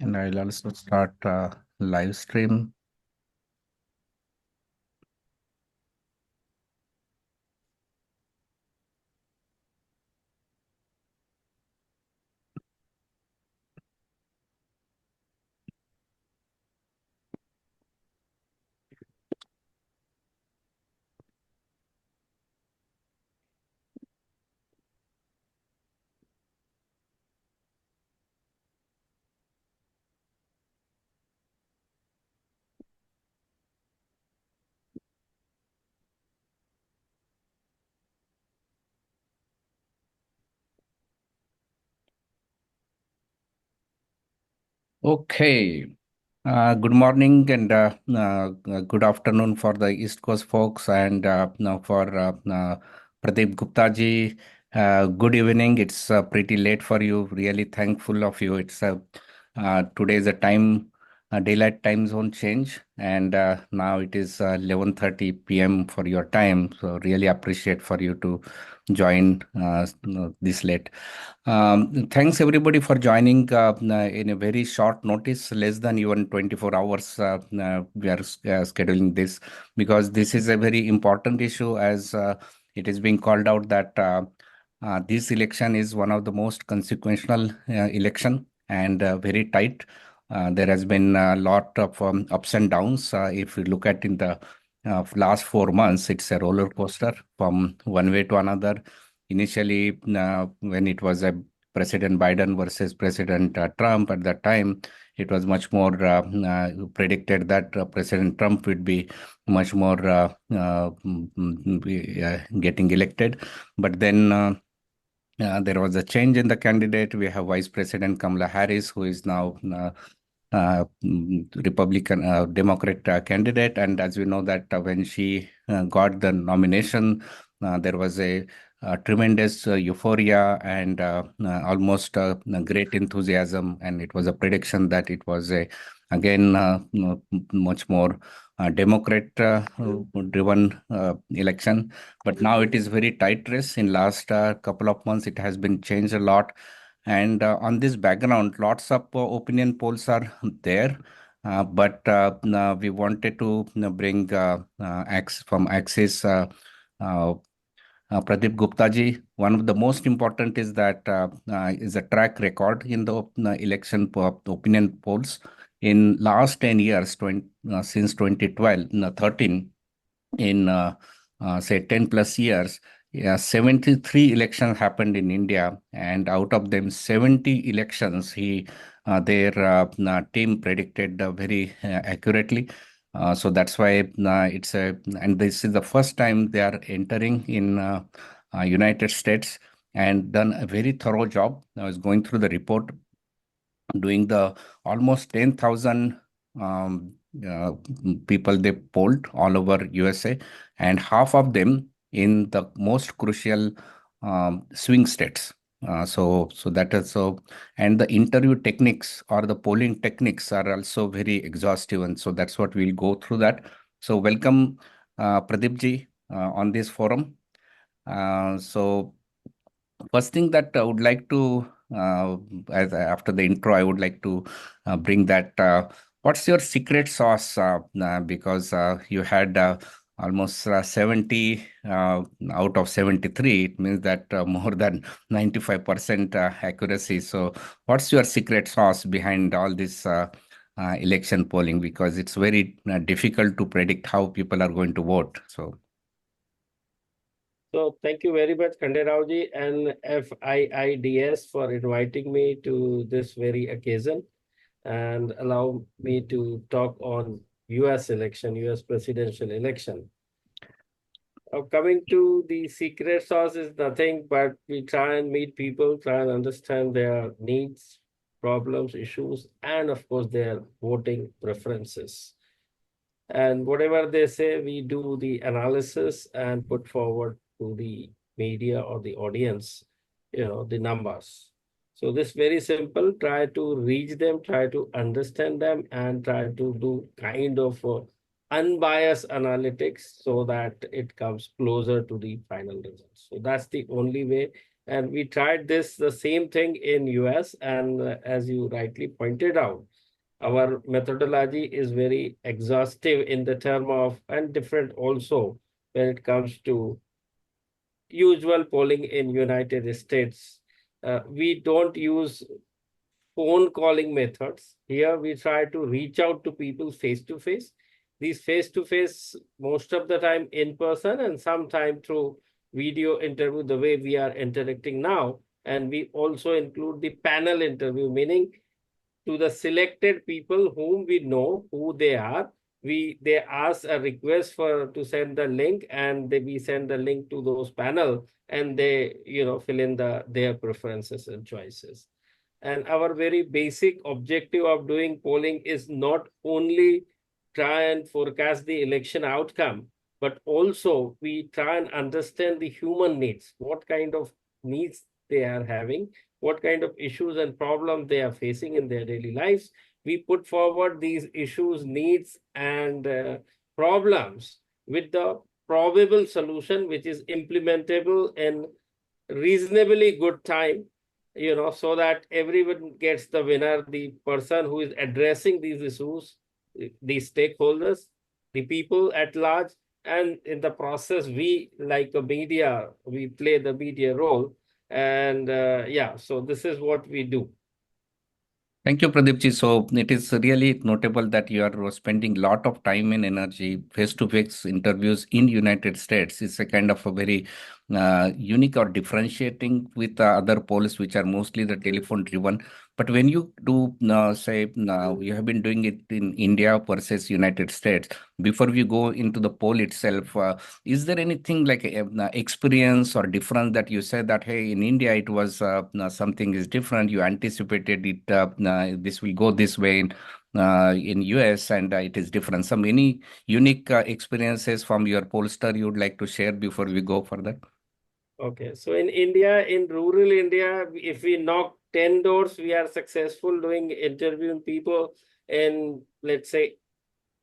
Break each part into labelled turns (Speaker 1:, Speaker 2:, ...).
Speaker 1: And I'll also start live stream. Okay. Good morning and good afternoon for the East Coast folks and now for Pradeep Gupta ji. Good evening. It's pretty late for you. Really thankful of you. It's today is a daylight time zone change, and now it is 11:30 p.m. for your time. So really appreciate for you to join this late. Thanks everybody for joining in a very short notice, less than even 24 hours. We are scheduling this because this is a very important issue as it is being called out that this election is one of the most consequential election and very tight. There has been a lot of ups and downs. If you look at in the last 4 months, it's a roller coaster from one way to another. Initially, when it was a President Biden versus President Trump at that time, it was much more predicted that President Trump would be much more getting elected. But then there was a change in the candidate. We have Vice President Kamala Harris, who is now Republican Democrat candidate. And as we know that when she got the nomination, there was a tremendous euphoria and almost great enthusiasm. And it was a prediction that it was again much more Democrat driven election. But now it is very tight race. In last couple of months, it has been changed a lot. And on this background, lots of opinion polls are there. But we wanted to bring from Axis Pradeep Gupta ji. One of the most important is that is a track record in the election opinion polls. In last 10 years, since 2012, 13, in say 10 plus years, yeah, 73 elections happened in India, and out of them, 70 elections, their team predicted very accurately. So that's why and this is the first time they are entering in United States and done a very thorough job. I was going through the report, doing the almost 10,000 um, uh, people they polled all over USA, and half of them in the most crucial swing states. So that is so, and the interview techniques or the polling techniques are also very exhaustive, and so that's what we'll go through that. So welcome, Pradeep ji, on this forum. So first thing that I would like to, after the intro, I would like to bring that. What's your secret sauce? Because you had almost 70 out of 73. It means that more than 95% accuracy. So, what's your secret sauce behind all this election polling? Because it's very difficult to predict how people are going to vote.
Speaker 2: So thank you very much, Khanderao ji and FIIDS for inviting me to this very occasion and allow me to talk on US election, US presidential election. Now, coming to the secret sauce is nothing but we try and meet people, try and understand their needs, problems, issues, and of course their voting preferences. And whatever they say, we do the analysis and put forward to the media or the audience, the numbers. So this very simple, try to reach them, try to understand them, and try to do kind of unbiased analytics so that it comes closer to the final results. So that's the only way. And we tried the same thing in US, and as you rightly pointed out, Our methodology is very exhaustive in the term of, and different also when it comes to usual polling in United States. We don't use phone calling methods. Here we try to reach out to people face to face. These face to face, most of the time in person and sometime through video interview, the way we are interacting now. And we also include the panel interview, meaning to the selected people whom we know who they are. They ask a request for to send the link, and we send the link to those panel, and they fill in their preferences and choices. And our very basic objective of doing polling is not only try and forecast the election outcome, but also we try and understand the human needs, what kind of needs they are having, what kind of issues and problems they are facing in their daily lives. We put forward these issues, needs, and problems with the probable solution, which is implementable in reasonably good time, so that everyone gets the winner, the person who is addressing these issues, the stakeholders, the people at large. And in the process, we, like a media, we play the media role. And yeah, so this is what we do.
Speaker 1: Thank you, Pradeep ji. So it is really notable that you are spending a lot of time and energy face-to-face interviews in United States. It's a kind of a very unique or differentiating with other polls, which are mostly the telephone driven. But when you do say you have been doing it in India versus United States, before we go into the poll itself, is there anything like experience or difference that you said that, hey, in India it was something is different, you anticipated it, this will go this way in US, and it is different. Some any unique experiences from your pollster you would like to share before we go further?
Speaker 2: Okay, so in India, in rural India, if we knock 10 doors, we are successful doing interviewing people in, let's say,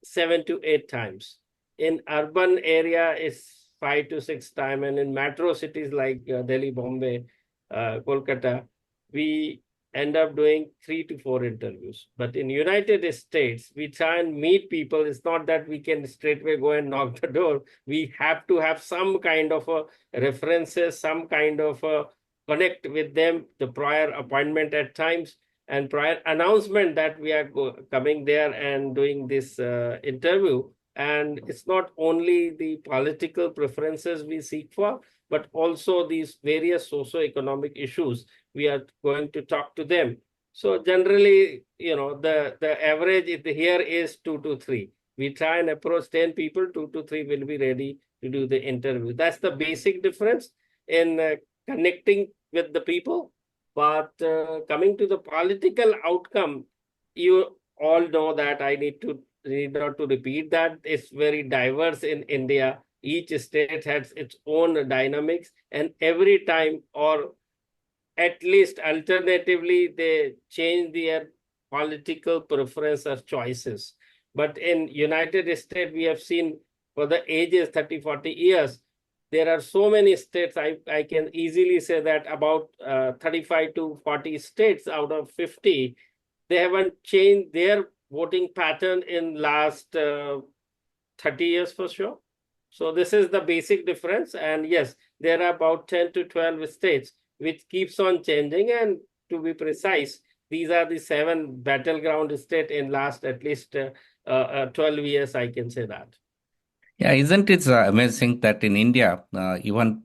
Speaker 2: 7 to 8 times. In urban area, it's 5 to 6 times, and in metro cities like Delhi, Bombay, Kolkata, we end up doing 3 to 4 interviews. But in United States, we try and meet people. It's not that we can straightway go and knock the door. We have to have some kind of a references, some kind of a connect with them, the prior appointment at times, and prior announcement that we are coming there and doing this interview. And it's not only the political preferences we seek for, but also these various socio-economic issues. We are going to talk to them. So generally, the average here is 2 to 3. We try and approach 10 people, 2 to 3 will be ready to do the interview. That's the basic difference in connecting with the people. But coming to the political outcome, you all know that I need not to repeat that. It's very diverse in India. Each state has its own dynamics, and every time, or at least alternatively, they change their political preference or choices. But in United States, we have seen for the ages 30, 40 years, there are so many states. I can easily say that about 35 to 40 states out of 50, they haven't changed their voting pattern in last 30 years for sure. So this is the basic difference. And yes, there are about 10 to 12 states which keeps on changing. And to be precise, these are the 7 battleground state in last at least 12 years, I can say that.
Speaker 1: Yeah, isn't it amazing that in India, even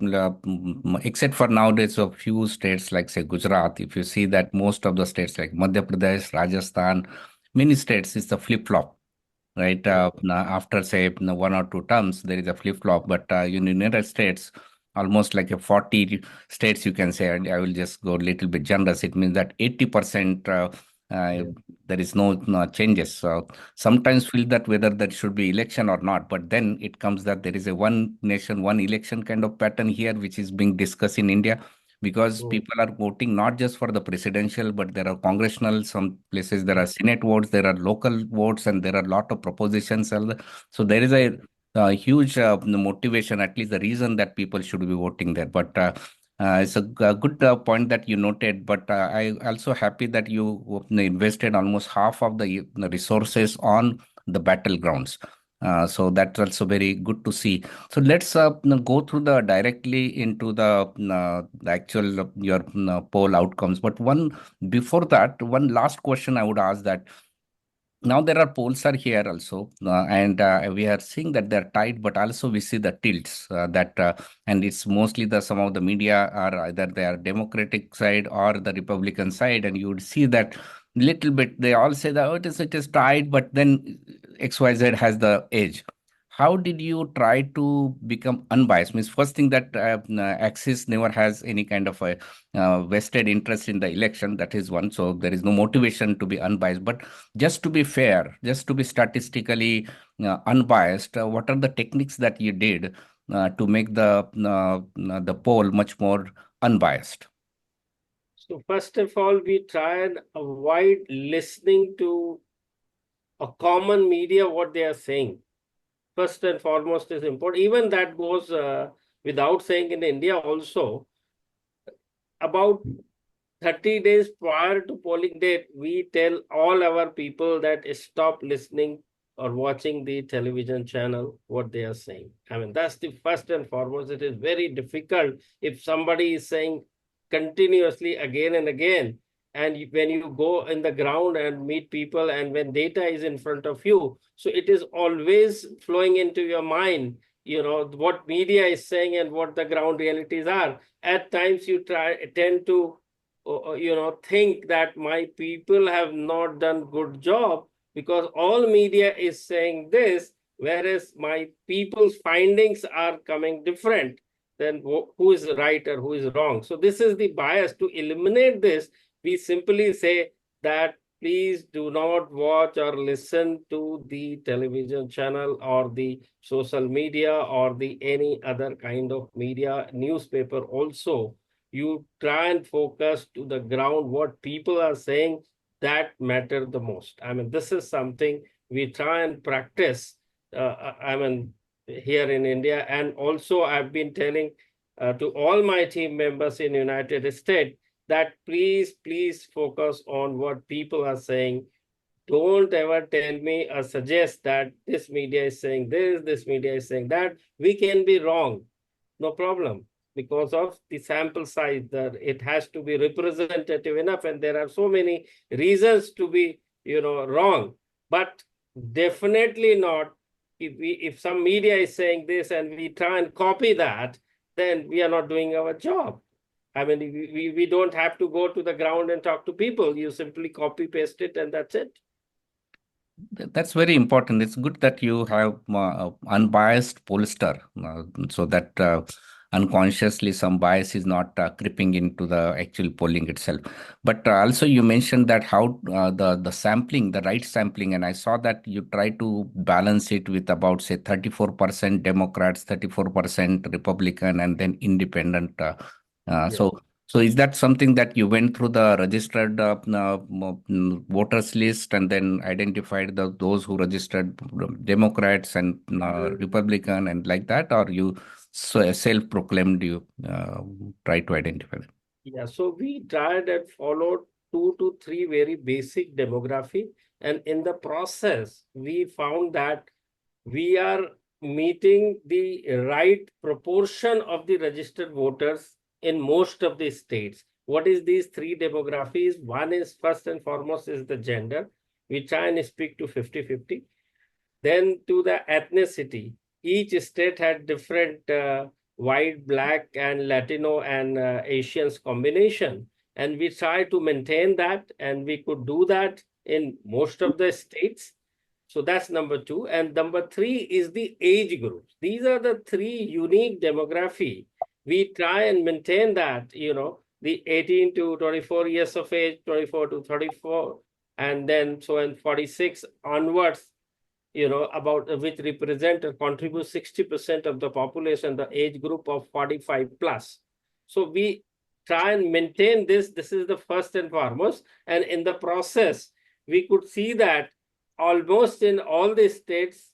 Speaker 1: except for nowadays a few states like say Gujarat, if you see that most of the states like Madhya Pradesh, Rajasthan, many states is the flip-flop, right? After say 1 or 2 terms, there is a flip-flop, but in United States, almost like a 40 states, you can say, and I will just go a little bit generous. It means that 80% uh,
Speaker 2: Yeah.
Speaker 1: there is no changes. So sometimes feel that whether that should be election or not, but then it comes that there is a one nation, one election kind of pattern here, which is being discussed in India because
Speaker 2: Mm.
Speaker 1: people are voting not just for the presidential, but there are congressional, some places there are Senate votes, there are local votes, and there are a lot of propositions. So there is a huge motivation, at least the reason that people should be voting there. But It's a good point that you noted, but I also happy that you invested almost half of the resources on the battlegrounds. So that's also very good to see. So let's go through the directly into the actual your poll outcomes. But one before that, one last question I would ask that now there are polls are here also, and we are seeing that they're tight, but also we see the tilts that and it's mostly the some of the media are either they are Democratic side or the Republican side, and you would see that little bit they all say that, oh, it is tight, but then XYZ has the edge. How did you try to become unbiased? Means first thing that Axis never has any kind of a vested interest in the election. That is one. So there is no motivation to be unbiased. But just to be fair, just to be statistically unbiased, what are the techniques that you did to make the poll much more unbiased?
Speaker 2: So first of all, we try and avoid listening to a common media, what they are saying. First and foremost is important. Even that goes without saying in India also. About 30 days prior to polling date, we tell all our people that stop listening or watching the television channel, what they are saying. I mean, that's the first and foremost. It is very difficult if somebody is saying continuously again and again. And when you go in the ground and meet people, and when data is in front of you, so it is always flowing into your mind, what media is saying and what the ground realities are. At times you tend to think that my people have not done good job because all media is saying this, whereas my people's findings are coming different. Then who is right or who is wrong? So this is the bias. To eliminate this, we simply say that please do not watch or listen to the television channel or the social media or the any other kind of media, newspaper also. You try and focus to the ground, what people are saying, that matter the most. I mean, this is something we try and practice, here in India. And also I've been telling to all my team members in United States that please focus on what people are saying. Don't ever tell me or suggest that this media is saying this media is saying that. We can be wrong, no problem, because of the sample size, that it has to be representative enough, and there are so many reasons to be wrong. But definitely not if some media is saying this and we try and copy that, then we are not doing our job. I mean, we don't have to go to the ground and talk to people. You simply copy paste it and that's it.
Speaker 1: That's very important. It's good that you have unbiased pollster, so that unconsciously some bias is not creeping into the actual polling itself. But also you mentioned that how the sampling, the right sampling, and I saw that you try to balance it with about say 34% Democrats, 34% Republican, and then independent.
Speaker 2: Yeah.
Speaker 1: So is that something that you went through the registered voters list and then identified those who registered Democrats and Republican and like that, or you self-proclaimed you try to identify them?
Speaker 2: Yeah, so we tried and followed 2 to 3 very basic demography. And in the process, we found that we are meeting the right proportion of the registered voters in most of the states. What is these 3 demographies? One is first and foremost is the gender. We try and speak to 50-50. Then to the ethnicity, each state had different white, black, and Latino and Asians combination. And we try to maintain that, and we could do that in most of the states. So that's number two. And number three is the age groups. These are the 3 unique demography. We try and maintain that, the 18 to 24 years of age, 24 to 34, and then so in 46 onwards, about which represent or contribute 60% of the population, the age group of 45 plus. So we try and maintain this. This is the first and foremost. And in the process, we could see that almost in all the states,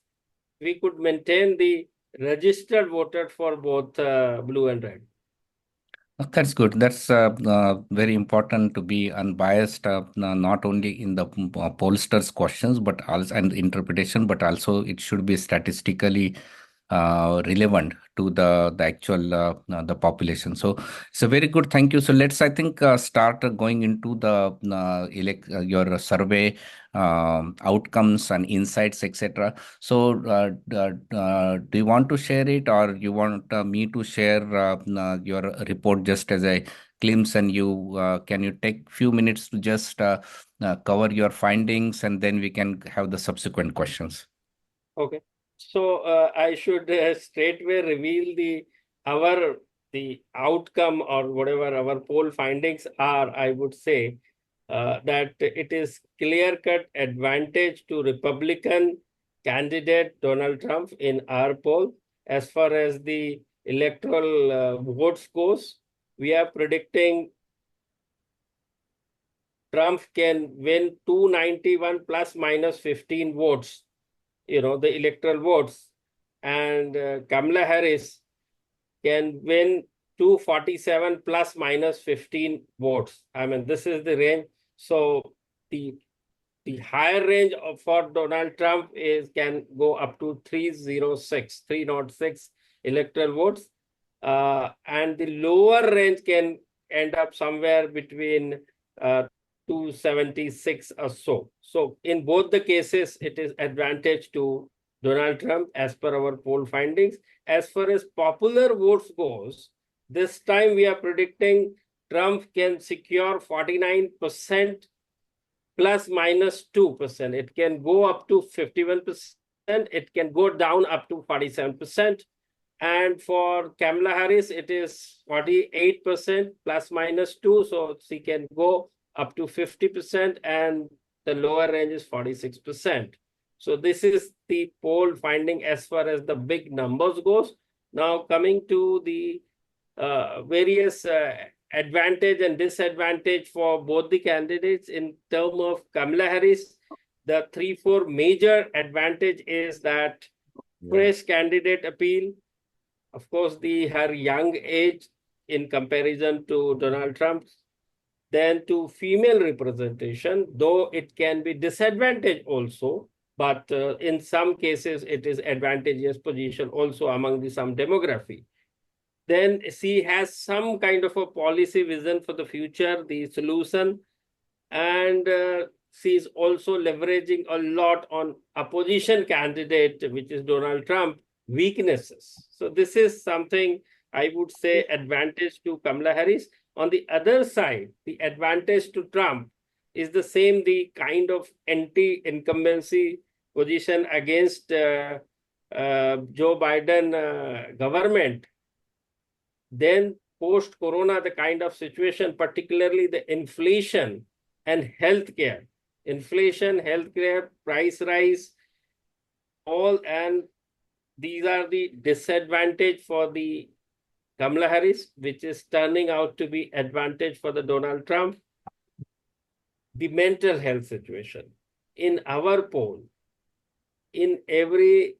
Speaker 2: we could maintain the registered voter for both blue and red.
Speaker 1: That's good. That's very important to be unbiased, not only in the pollsters' questions, but also and interpretation, but also it should be statistically relevant to the actual the population. So it's a very good. Thank you. So let's I think start going into the your survey outcomes and insights, etc. So do you want to share it, or you want me to share your report just as a glimpse, and you can you take few minutes to just cover your findings, and then we can have the subsequent questions.
Speaker 2: Okay. So I should straightway reveal the outcome or whatever our poll findings are. I would say that it is clear-cut advantage to Republican candidate Donald Trump in our poll. As far as the electoral votes goes, we are predicting Trump can win 291 plus minus 15 votes, the electoral votes, and Kamala Harris can win 247 plus minus 15 votes. I mean, this is the range. So the the higher range for Donald Trump can go up to 306 electoral votes. And the lower range can end up somewhere between 276 or so. So in both the cases, it is advantage to Donald Trump as per our poll findings. As far as popular votes goes, this time we are predicting Trump can secure 49% plus minus 2%. It can go up to 51%. It can go down up to 47%. And for Kamala Harris, it is 48% plus minus 2. So she can go up to 50%, and the lower range is 46%. So this is the poll finding as far as the big numbers goes. Now coming to the various advantage and disadvantage for both the candidates in terms of Kamala Harris, the 3-4 major advantage is that fresh candidate appeal. Of course, her young age in comparison to Donald Trump's. Then to female representation, though it can be disadvantage also, but in some cases it is advantageous position also among some demography. Then she has some kind of a policy vision for the future, the solution, and she is also leveraging a lot on opposition candidate, which is Donald Trump, weaknesses. So this is something I would say advantage to Kamala Harris. On the other side, the advantage to Trump is the same, the kind of anti-incumbency position against Joe Biden government. Then post-corona, the kind of situation, particularly the inflation and healthcare. Inflation, healthcare, price rise, all, and these are the disadvantage for the Kamala Harris, which is turning out to be advantage for the Donald Trump. The mental health situation. In our poll, in every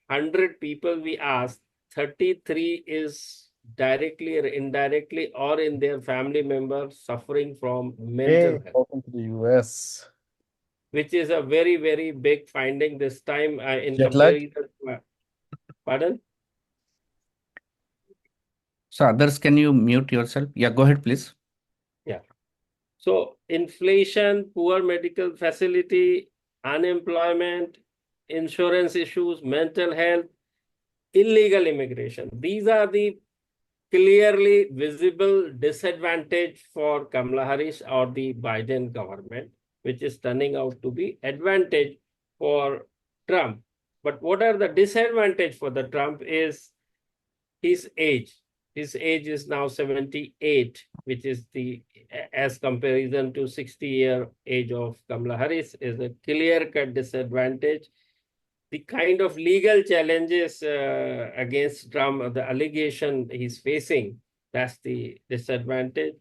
Speaker 2: 100 people we asked, 33 is directly or indirectly or in their family members suffering from mental health.
Speaker 3: Welcome to the US.
Speaker 2: Which is a very, very big finding this time in
Speaker 3: Jet lag?
Speaker 2: comparison. Pardon?
Speaker 1: So others, can you mute yourself? Yeah, go ahead, please.
Speaker 2: Yeah. So inflation, poor medical facility, unemployment, insurance issues, mental health, illegal immigration. These are the clearly visible disadvantage for Kamala Harris or the Biden government, which is turning out to be advantage for Trump. But what are the disadvantage for the Trump is his age. His age is now 78, which is as comparison to 60-year age of Kamala Harris is a clear-cut disadvantage. The kind of legal challenges against Trump, the allegation he's facing, that's the disadvantage.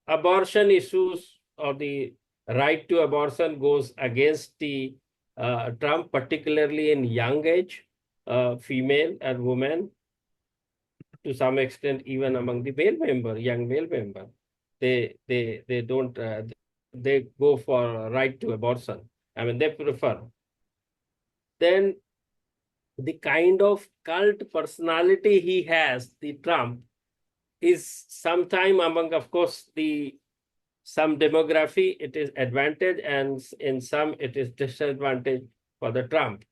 Speaker 2: Abortion issues or the right to abortion goes against the Trump, particularly in young age, female and women. to some extent even among the young male member. They don't, they go for right to abortion. I mean, they prefer. Then the kind of cult personality he has, the Trump, is sometime among, of course, some demography, it is advantage, and in some it is disadvantage for the Trump.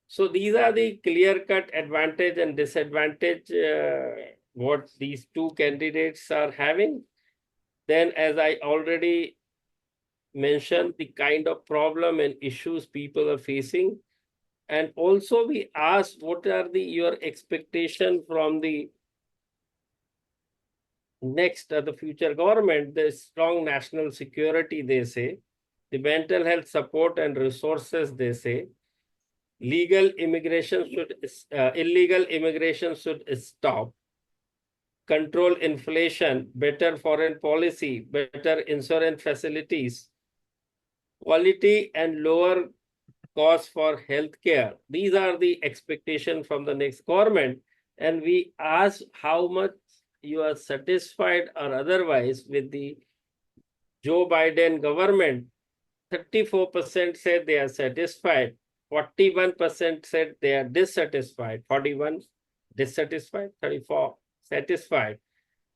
Speaker 2: So these are the clear-cut advantage and disadvantage what these two candidates are having. Then, as I already mentioned, the kind of problem and issues people are facing. And also we asked, what are your expectation from the next the future government? The strong national security, they say. The mental health support and resources, they say. Illegal immigration should stop. Control inflation, better foreign policy, better insurance facilities, quality and lower cost for healthcare. These are the expectations from the next government. And we ask how much you are satisfied or otherwise with the Joe Biden government. 34% said they are satisfied. 41% said they are dissatisfied. 41 dissatisfied, 34 satisfied.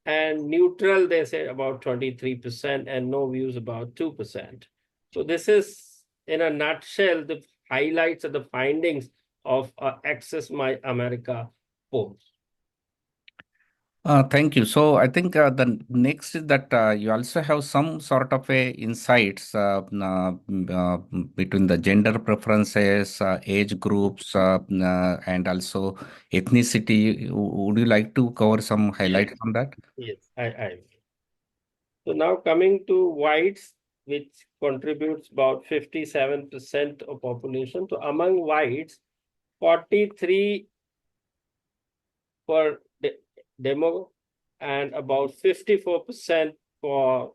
Speaker 2: And neutral, they say about 23%, and no views about 2%. So this is, in a nutshell, the highlights of the findings of Access My America polls.
Speaker 1: Thank you. So I think the next is that you also have some sort of a insights between the gender preferences, age groups, and also ethnicity. Would you like to cover some highlights on that?
Speaker 2: Yes, I. So now coming to whites, which contributes about 57% of population. So among whites, 43 for demo and about 54% for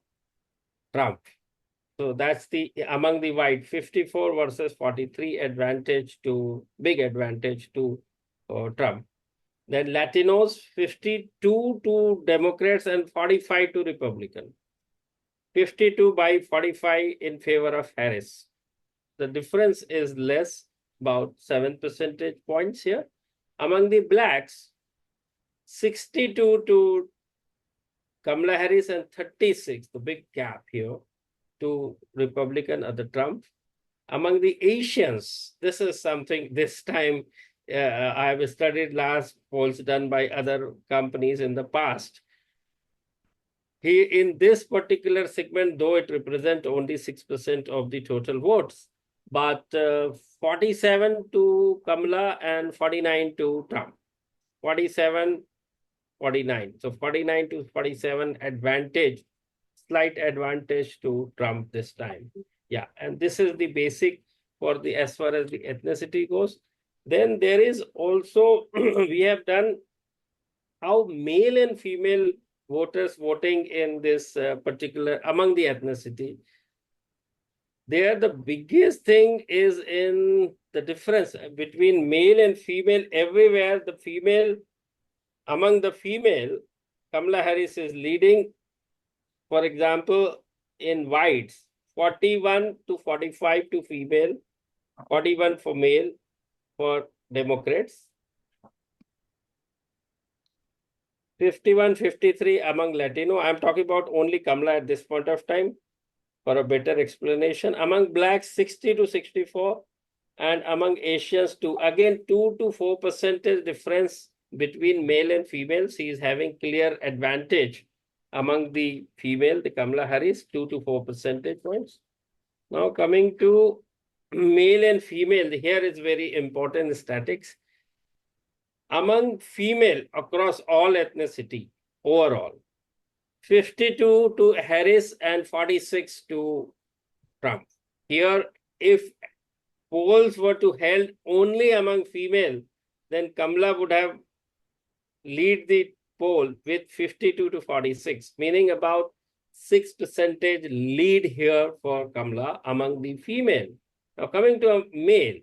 Speaker 2: Trump. So that's the among the white, 54 versus 43 big advantage to Trump. Then Latinos, 52 to Democrats and 45 to Republican. 52 by 45 in favor of Harris. The difference is less, about 7 percentage points here. Among the blacks, 62 to Kamala Harris and 36, the big gap here, to Republican or the Trump. Among the Asians, this is something this time I have studied last polls done by other companies in the past. In this particular segment, though it represents only 6% of the total votes, but 47 to Kamala and 49 to Trump. 47, 49. So 49 to 47 advantage, slight advantage to Trump this time. Yeah, and this is the basic for the as far as the ethnicity goes. Then there is also, we have done how male and female voters voting in this particular, among the ethnicity. There, the biggest thing is in the difference between male and female. Everywhere, the female, among the female, Kamala Harris is leading. For example, in whites, 41 to 45 to female, 41 for male for Democrats, 51, 53 among Latino. I'm talking about only Kamala at this point of time for a better explanation. Among blacks, 60 to 64, and among Asians, again, 2 to 4% difference between male and female. She is having clear advantage among the female, the Kamala Harris, 2 to 4 percentage points. Now coming to male and female, here is very important statistics. Among female across all ethnicity overall, 52 to Harris and 46 to Trump. Here, if polls were to held only among female, then Kamala would have lead the poll with 52 to 46, meaning about 6% lead here for Kamala among the female. Now coming to a male,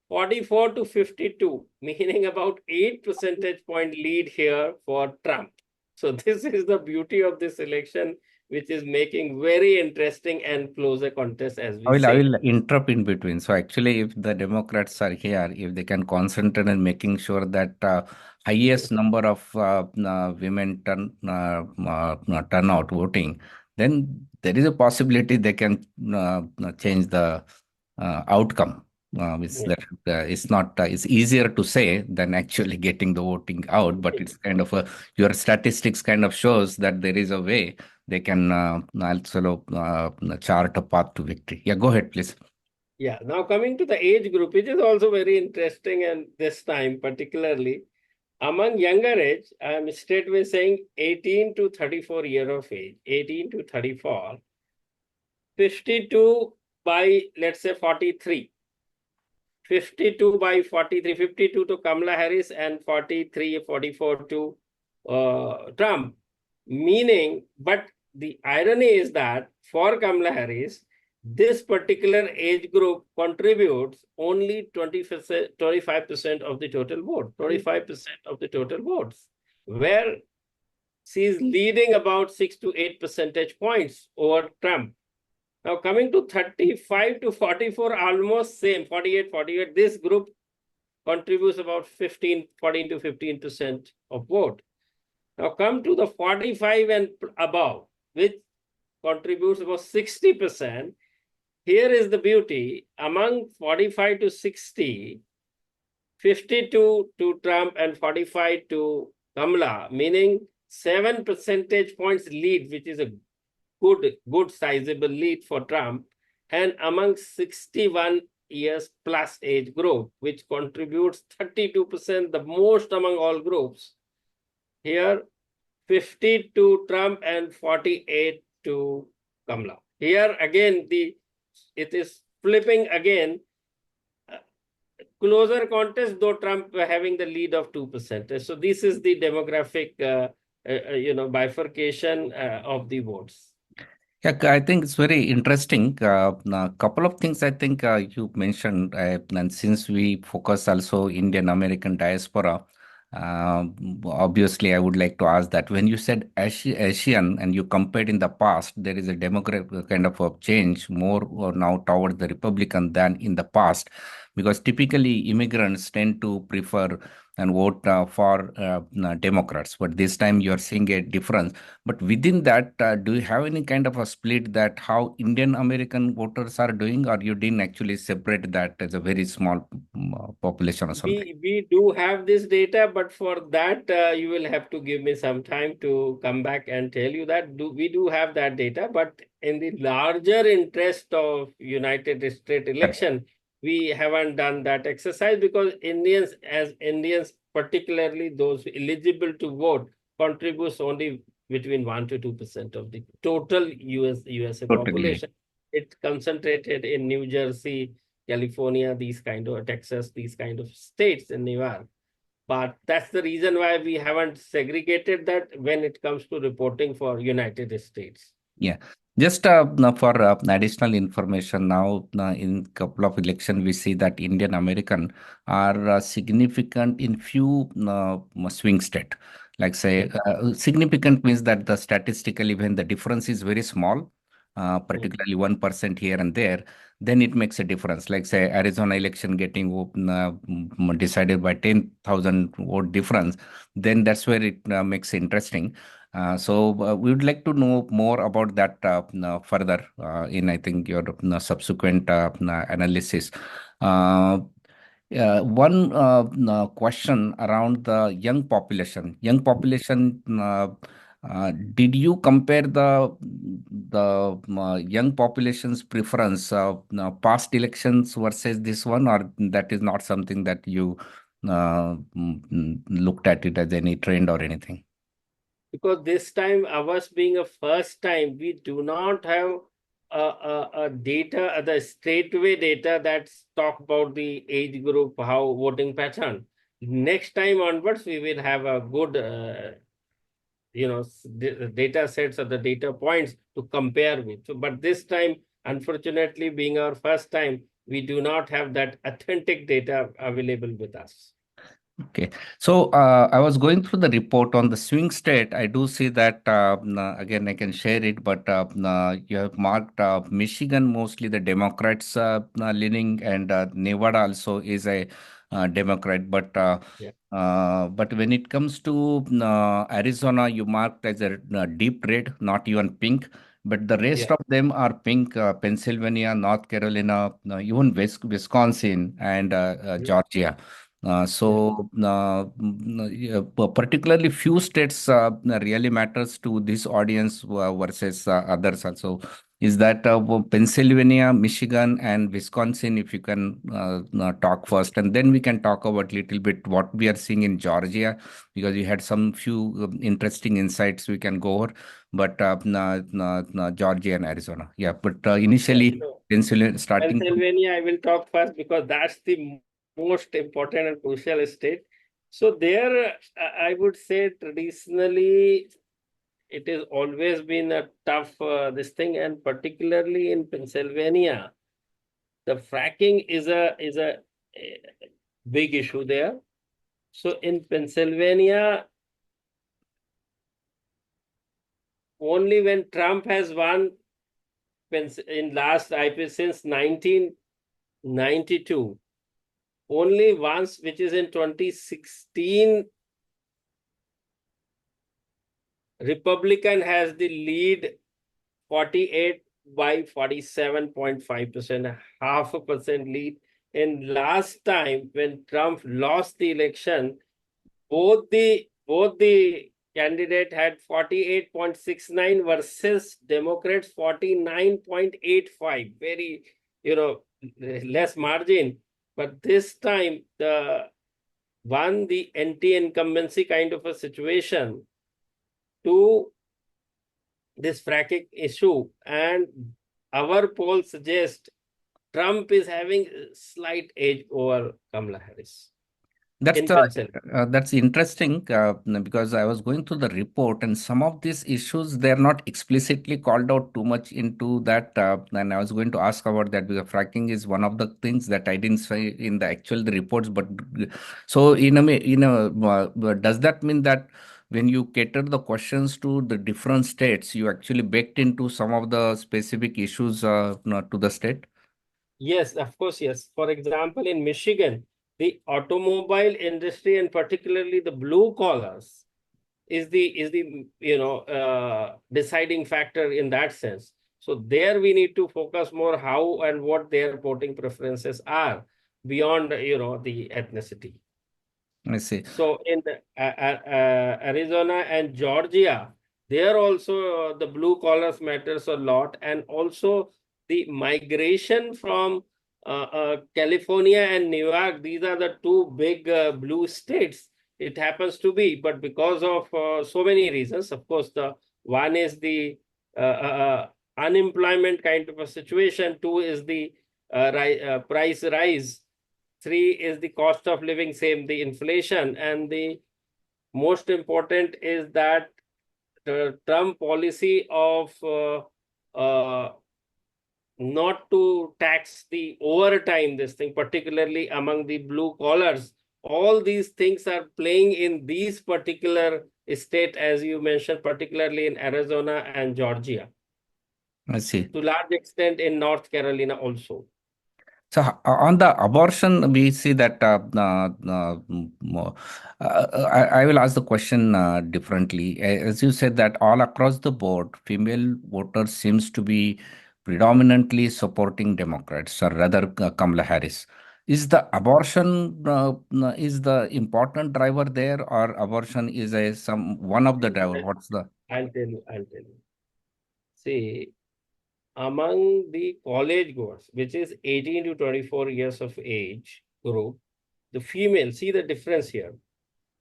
Speaker 2: 44 to 52, meaning about 8 percentage point lead here for Trump. So this is the beauty of this election, which is making very interesting and closer contest, as we
Speaker 1: I
Speaker 2: say.
Speaker 1: will interrupt in between. So actually, if the Democrats are here, if they can concentrate on making sure that highest number of women turn out voting, then there is a possibility they can change the outcome. It's
Speaker 2: Yeah.
Speaker 1: that it's not it's easier to say than actually getting the voting out, but it's kind of a your statistics kind of shows that there is a way they can also chart a path to victory. Yeah, go ahead, please.
Speaker 2: Yeah. Now coming to the age group, which is also very interesting, and this time particularly among younger age, I'm straightway saying 18 to 34 year of age, 18 to 34, 52 by let's say 43. 52 by 43, 52 to Kamala Harris and 43, 44 to Trump. Meaning, but the irony is that for Kamala Harris, this particular age group contributes only 25% of the total vote, 25% of the total votes, where she is leading about 6 to 8 percentage points over Trump. Now coming to 35 to 44, almost same, 48, 48. This group contributes about 14 to 15% of vote. Now come to the 45 and above, which contributes about 60%. Here is the beauty. Among 45 to 60, 52 to Trump and 45 to Kamala, meaning 7 percentage points lead, which is a good sizable lead for Trump, and among 61 years plus age group, which contributes 32%, the most among all groups. Here, 50 to Trump and 48 to Kamala. Here again, it is flipping again. Closer contest, though Trump having the lead of 2%. So this is the demographic, bifurcation of the votes.
Speaker 1: Yeah, I think it's very interesting. A couple of things I think you mentioned, and since we focus also Indian American diaspora, uh, obviously I would like to ask that when you said Asian and you compared in the past, there is a demographic kind of a change more now towards the Republican than in the past, because typically immigrants tend to prefer and vote for Democrats, but this time you are seeing a difference. But within that, do you have any kind of a split that how Indian American voters are doing, or you didn't actually separate that as a very small population or something?
Speaker 2: We do have this data, but for that you will have to give me some time to come back and tell you that we do have that data, but in the larger interest of United States
Speaker 1: Correct.
Speaker 2: election, we haven't done that exercise because Indians, particularly those eligible to vote, contributes only between 1 to 2% of the total USA
Speaker 1: Totally.
Speaker 2: population. It's concentrated in New Jersey, California, these kind of Texas, these kind of states in New York. But that's the reason why we haven't segregated that when it comes to reporting for United States.
Speaker 1: Yeah. Just now for additional information, now in couple of election, we see that Indian American are significant in few swing state. Like say,
Speaker 2: Mm,
Speaker 1: significant means that the statistically when the difference is very small,
Speaker 2: mm,
Speaker 1: particularly 1% here and there, then it makes a difference. Like say Arizona election getting decided by 10,000 vote difference, then that's where it makes interesting. So we would like to know more about that further in I think your subsequent analysis. Uh, one question around the young population. Young population. Did you compare the young population's preference of past elections versus this one, or that is not something that you looked at it as any trend or anything?
Speaker 2: because this time, ours being a first time, we do not have a data, the straightaway data that's talk about the age group, how voting pattern. Next time onwards, we will have a good data sets or the data points to compare with. So, but this time, unfortunately, being our first time, we do not have that authentic data available with us.
Speaker 1: Okay. So I was going through the report on the swing state. I do see that, again, I can share it, but you have marked Michigan, mostly the Democrats leaning, and Nevada also is a Democrat.
Speaker 2: Yeah,
Speaker 1: But when it comes to Arizona, you marked as a deep red, not even pink. But the rest
Speaker 2: yeah,
Speaker 1: of them are pink: Pennsylvania, North Carolina, even Wisconsin, and
Speaker 2: yeah,
Speaker 1: Georgia.
Speaker 2: yeah.
Speaker 1: Yeah, particularly few states really matters to this audience versus others also. Is that Pennsylvania, Michigan, and Wisconsin? If you can talk first, and then we can talk about little bit what we are seeing in Georgia, because you had some few interesting insights we can go over. But Georgia and Arizona, yeah. But
Speaker 2: Yeah.
Speaker 1: initially,
Speaker 2: So
Speaker 1: Pennsylvania, starting from.
Speaker 2: Pennsylvania, I will talk first because that's the most important and crucial state. So there, I would say traditionally, it has always been a tough this thing, and particularly in Pennsylvania, the fracking is a big issue there. So in Pennsylvania, only when Trump has won in last IP since 1992, only once, which is in 2016, Republican has the lead 48 by 47.5%, half a percent lead. And last time when Trump lost the election, both the candidate had 48.69 versus Democrats 49.85. Very, less margin. But this time the the anti-incumbency kind of a situation to this fracking issue, and our poll suggest Trump is having a slight edge over Kamala Harris
Speaker 1: That's
Speaker 2: in
Speaker 1: the
Speaker 2: Pennsylvania.
Speaker 1: that's interesting because I was going through the report, and some of these issues they're not explicitly called out too much into that. And I was going to ask about that because fracking is one of the things that I didn't say in the actual the reports. But so does that mean that when you cater the questions to the different states, you actually baked into some of the specific issues to the state?
Speaker 2: Yes, of course, yes. For example, in Michigan, the automobile industry and particularly the blue collars is the deciding factor in that sense. So there we need to focus more how and what their voting preferences are beyond the ethnicity.
Speaker 1: I see.
Speaker 2: So in Arizona and Georgia, there also the blue collars matters a lot, and also the migration from California and New York. These are the two big blue states. It happens to be, but because of so many reasons, of course, the one is the unemployment kind of a situation. Two is the price rise. Three is the cost of living, same the inflation, and the most important is that the Trump policy of not to tax the overtime, this thing, particularly among the blue collars. All these things are playing in these particular state, as you mentioned, particularly in Arizona and Georgia.
Speaker 1: I see.
Speaker 2: To large extent in North Carolina also.
Speaker 1: So on the abortion, we see that I will ask the question differently. As you said that all across the board, female voters seems to be predominantly supporting Democrats or rather Kamala Harris. Is the abortion is the important driver there, or abortion is a some one of the driver? What's the
Speaker 2: I'll tell you. See, among the college goers, which is 18 to 24 years of age group, the female, see the difference here.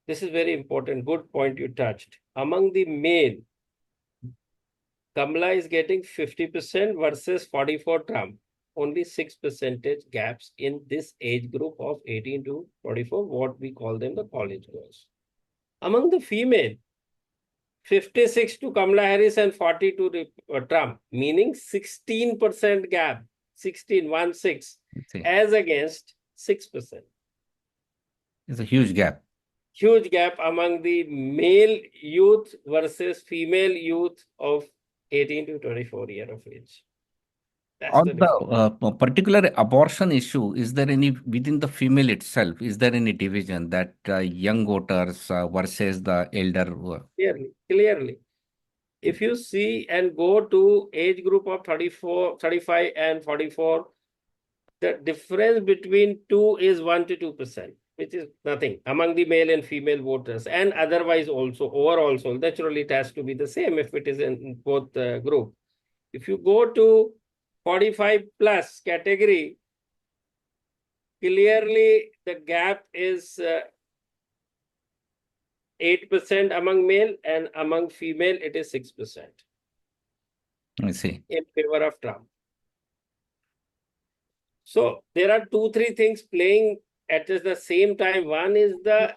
Speaker 2: This is very important. Good point you touched. Among the male, Kamala is getting 50% versus 44 Trump. Only 6 percentage gaps in this age group of 18 to 24, what we call them the college goers. Among the female, 56 to Kamala Harris and 40 to Trump, meaning 16% gap, 16, 1, 6.
Speaker 1: See,
Speaker 2: as against 6%.
Speaker 1: it's a huge gap.
Speaker 2: Huge gap among the male youth versus female youth of 18 to 24 year of age. That's
Speaker 1: On
Speaker 2: the
Speaker 1: the
Speaker 2: difference.
Speaker 1: particular abortion issue, is there any within the female itself? Is there any division that young voters versus the elder?
Speaker 2: Clearly. If you see and go to age group of 34, 35 and 44, the difference between two is 1 to 2%, which is nothing among the male and female voters, and otherwise also overall. So naturally, it has to be the same if it is in both group. If you go to 45 plus category, clearly the gap is 8% among male, and among female it is 6%
Speaker 1: I see.
Speaker 2: in favor of Trump. So there are two, three things playing at the same time. One is the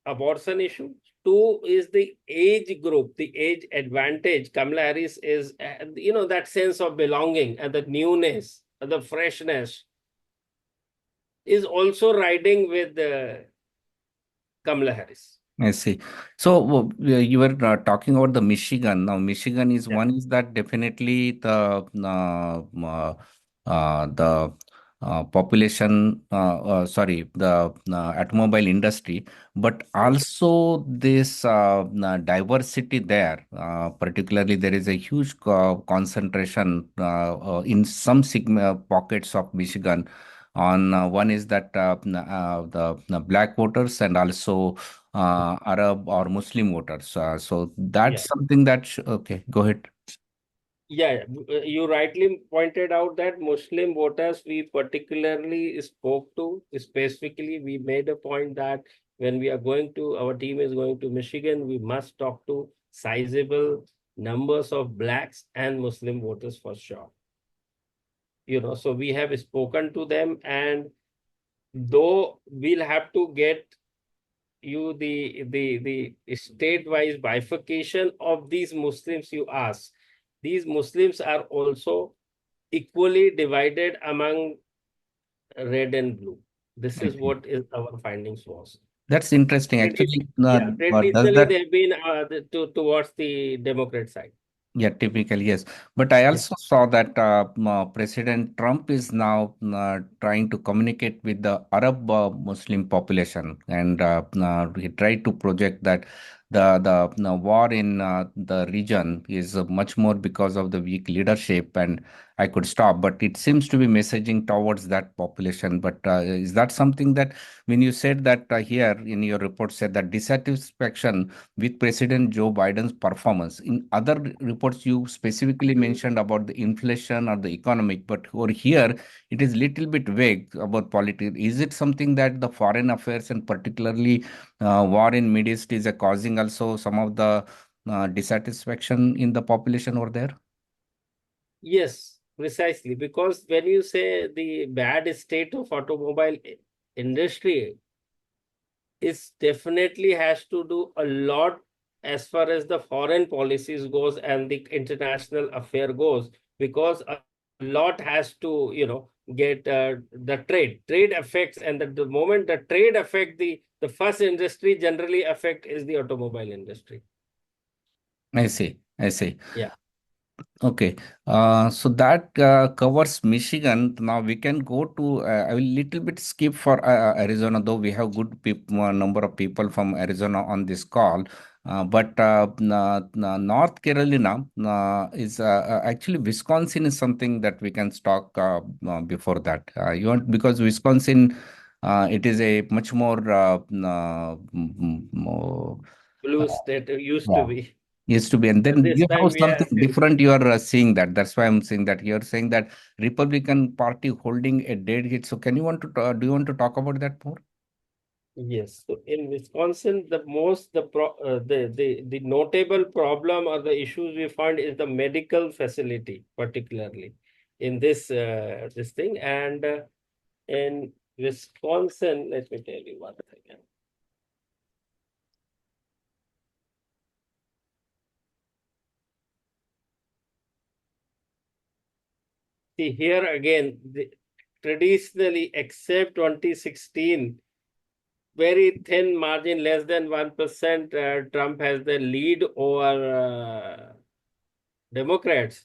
Speaker 2: abortion issue. Two is the age group, the age advantage. Kamala Harris is, that sense of belonging and the newness, the freshness is also riding with Kamala Harris.
Speaker 1: I see. So you were talking about the Michigan. Now, Michigan is
Speaker 2: Yeah.
Speaker 1: one is that definitely the population, sorry, the automobile industry, but also this diversity there. Particularly, there is a huge concentration in some pockets of Michigan. On one is that the black voters and also Arab or Muslim voters. So
Speaker 2: Yeah.
Speaker 1: that's something that, okay, go ahead.
Speaker 2: Yeah, you rightly pointed out that Muslim voters we particularly spoke to. Specifically, we made a point that when we are going to, our team is going to Michigan, we must talk to sizable numbers of blacks and Muslim voters for sure. So we have spoken to them, and though we'll have to get you the state-wise bifurcation of these Muslims you ask. These Muslims are also equally divided among red and blue. This
Speaker 1: I
Speaker 2: is
Speaker 1: see.
Speaker 2: what is our findings was.
Speaker 1: That's interesting. Actually,
Speaker 2: Yeah,
Speaker 1: does
Speaker 2: traditionally
Speaker 1: that
Speaker 2: they've been towards the Democrat side.
Speaker 1: Yeah, typically, yes. But I
Speaker 2: Yeah.
Speaker 1: also saw that President Trump is now trying to communicate with the Arab Muslim population, and he tried to project that the war in the region is much more because of the weak leadership, and I could stop. But it seems to be messaging towards that population. But is that something that when you said that here in your report said that dissatisfaction with President Joe Biden's performance. In other reports, you specifically mentioned about the inflation or the economic, but over here, it is little bit vague about politics. Is it something that the foreign affairs and particularly war in Middle East is causing also some of the dissatisfaction in the population over there?
Speaker 2: Yes, precisely. Because when you say the bad state of automobile industry, is definitely has to do a lot as far as the foreign policies goes and the international affair goes, because a lot has to get the trade affects, and the moment the trade affect the first industry generally affect is the automobile industry.
Speaker 1: I see. I see.
Speaker 2: Yeah.
Speaker 1: Okay, so that covers Michigan. Now we can go to I will little bit skip for Arizona, though we have good number of people from Arizona on this call. But North Carolina is actually Wisconsin is something that we can talk before that. You want because Wisconsin, it is a much more more.
Speaker 2: Blue state used to
Speaker 1: Yeah.
Speaker 2: be.
Speaker 1: Used to be, and
Speaker 2: But
Speaker 1: then
Speaker 2: this
Speaker 1: you
Speaker 2: time
Speaker 1: have
Speaker 2: we are
Speaker 1: something different. You are seeing that. That's why I'm saying that you're saying that Republican Party holding a dead hit. So, can you want to do you want to talk about that more?
Speaker 2: Yes, so in Wisconsin, the most the notable problem or the issues we find is the medical facility, particularly in this thing. And in Wisconsin, let me tell you one thing. See here again, traditionally, except 2016, very thin margin, less than 1%, Trump has the lead over Democrats.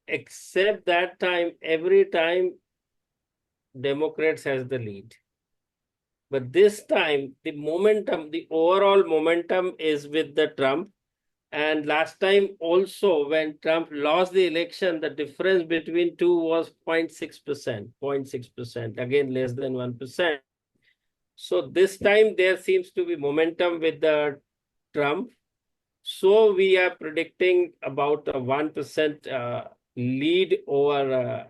Speaker 2: Except that time, every time Democrats has the lead. But this time, the momentum, the overall momentum is with the Trump. And last time also, when Trump lost the election, the difference between two was 0.6%, 0.6%, again less than 1%. So this time there seems to be momentum with the Trump. So we are predicting about a 1% lead over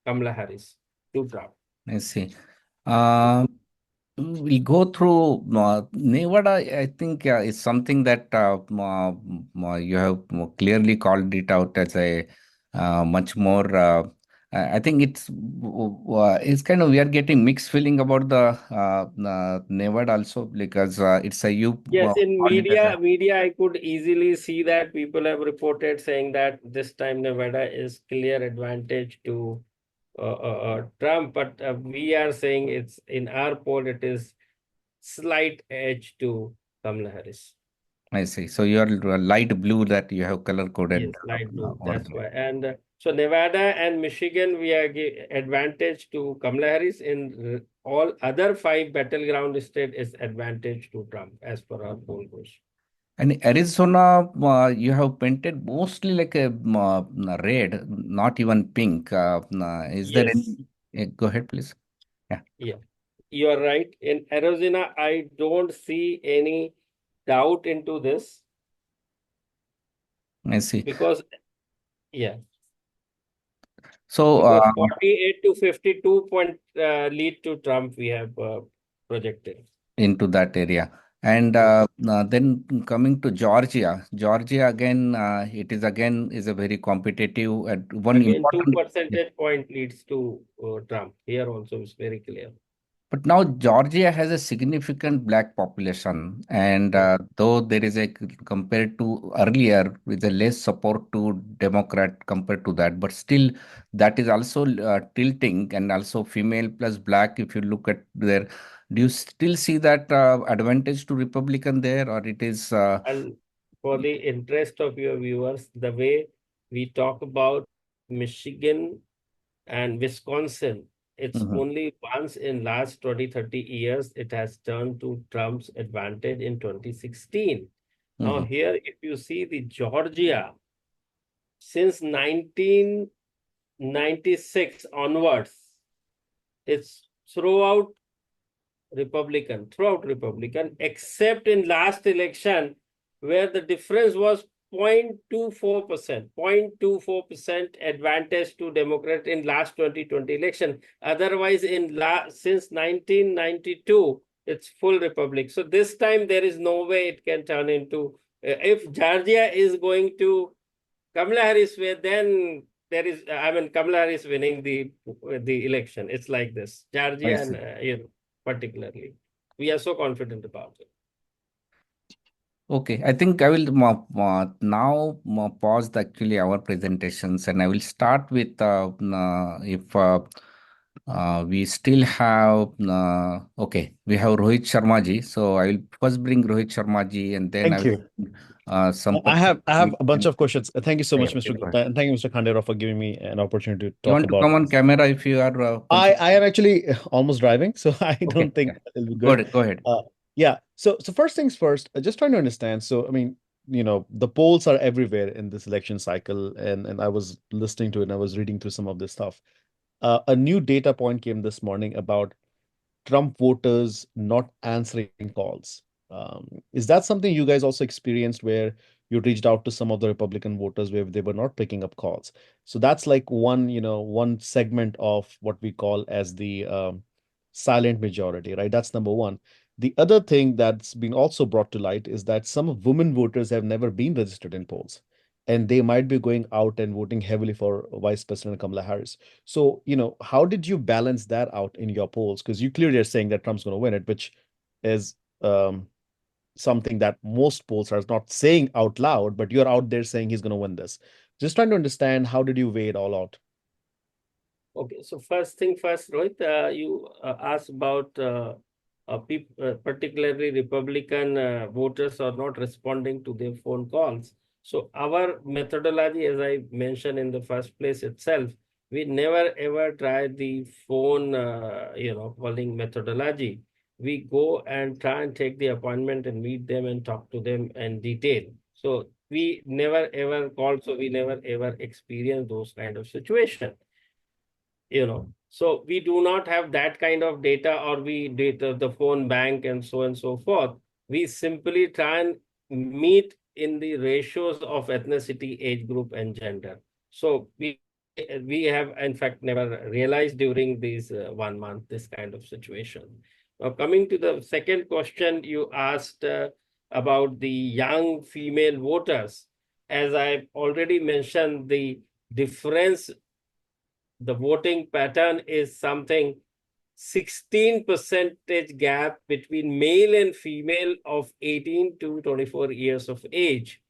Speaker 2: Kamala Harris to Trump.
Speaker 1: I see. We go through Nevada. I think is something that you have clearly called it out as a much more. I think it's kind of we are getting mixed feeling about the Nevada also because it's a you
Speaker 2: Yes, in
Speaker 1: called it as a
Speaker 2: media, I could easily see that people have reported saying that this time Nevada is clear advantage to Trump, but we are saying it's in our poll, it is slight edge to Kamala Harris.
Speaker 1: I see. So you are light blue that you have color coded
Speaker 2: Yes, light blue.
Speaker 1: over
Speaker 2: That's
Speaker 1: there.
Speaker 2: why. And so Nevada and Michigan, we are advantage to Kamala Harris. In all other five battleground state is advantage to Trump as per our poll goes.
Speaker 1: And Arizona, you have painted mostly like a red, not even pink. Is there any?
Speaker 2: Yes,
Speaker 1: Go ahead, please. Yeah,
Speaker 2: yeah, you are right. In Arizona, I don't see any doubt into this
Speaker 1: I see.
Speaker 2: because, yeah,
Speaker 1: So
Speaker 2: because 48 to 52 point lead to Trump, we have projected.
Speaker 1: into that area, and
Speaker 2: Mm.
Speaker 1: then coming to Georgia, Georgia again, it is again is a very competitive. One
Speaker 2: Again, two
Speaker 1: important.
Speaker 2: percentage point leads to Trump. Here also is very clear.
Speaker 1: But now Georgia has a significant black population, and
Speaker 2: Mm.
Speaker 1: though there is a compared to earlier with a less support to Democrat compared to that, but still that is also tilting, and also female plus black. If you look at there, do you still see that advantage to Republican there, or it is?
Speaker 2: And for the interest of your viewers, the way we talk about Michigan and Wisconsin, it's
Speaker 1: Mhm,
Speaker 2: only once in last 20, 30 years, it has turned to Trump's advantage in 2016. Now
Speaker 1: mhm,
Speaker 2: here, if you see the Georgia, since 1996 onwards, it's throughout Republican, except in last election where the difference was 0.24%, 0.24% advantage to Democrat in last 2020 election. Otherwise, since 1992, it's full Republic. So this time there is no way it can turn into, if Georgia is going to Kamala Harris way, then there is, I mean, Kamala Harris winning the election. It's like this,
Speaker 1: I
Speaker 2: Georgia and
Speaker 1: see.
Speaker 2: particularly, we are so confident about it.
Speaker 1: Okay, I think I will now pause actually our presentations, and I will start with if we still have okay, we have Rohit Sharma ji. So I will first bring Rohit Sharma ji, and then I
Speaker 3: Thank
Speaker 1: will
Speaker 3: you. I
Speaker 1: Sampath.
Speaker 3: have I have a bunch of questions. Thank you so much,
Speaker 1: Okay,
Speaker 3: Mr.
Speaker 1: go
Speaker 3: Gupta,
Speaker 1: ahead.
Speaker 3: and thank you, Mr. Khanderao, for giving me an opportunity to
Speaker 1: You
Speaker 3: talk
Speaker 1: want to
Speaker 3: about
Speaker 1: come on
Speaker 3: this.
Speaker 1: camera if you are
Speaker 3: I
Speaker 1: comfortable?
Speaker 3: am actually almost driving, so I
Speaker 1: Okay,
Speaker 3: don't think
Speaker 1: yeah,
Speaker 3: it'll be
Speaker 1: go
Speaker 3: good.
Speaker 1: ahead, go ahead.
Speaker 3: Yeah. So first things first, just trying to understand. So I mean, the polls are everywhere in this election cycle, and I was listening to it, and I was reading through some of this stuff. A new data point came this morning about Trump voters not answering calls. Is that something you guys also experienced where you reached out to some of the Republican voters where they were not picking up calls? So that's like one segment of what we call as the silent majority, right? That's number one. The other thing that's been also brought to light is that some women voters have never been registered in polls, and they might be going out and voting heavily for Vice President Kamala Harris. So, how did you balance that out in your polls? Because you clearly are saying that Trump's going to win it, which is something that most polls are not saying out loud, but you're out there saying he's going to win this. Just trying to understand how did you weigh it all out?
Speaker 2: Okay, so first thing first, Rohit, you asked about particularly Republican voters are not responding to their phone calls. So our methodology, as I mentioned in the first place itself, we never ever try the phone, calling methodology. We go and try and take the appointment and meet them and talk to them in detail. So we never ever call, so we never ever experience those kind of situation. So we do not have that kind of data, or we data the phone bank and so forth. We simply try and meet in the ratios of ethnicity, age group, and gender. So we have in fact never realized during these 1 month this kind of situation. Now coming to the second question you asked about the young female voters, as I already mentioned, the difference, the voting pattern is something 16 percentage gap between male and female of 18 to 24 years of age.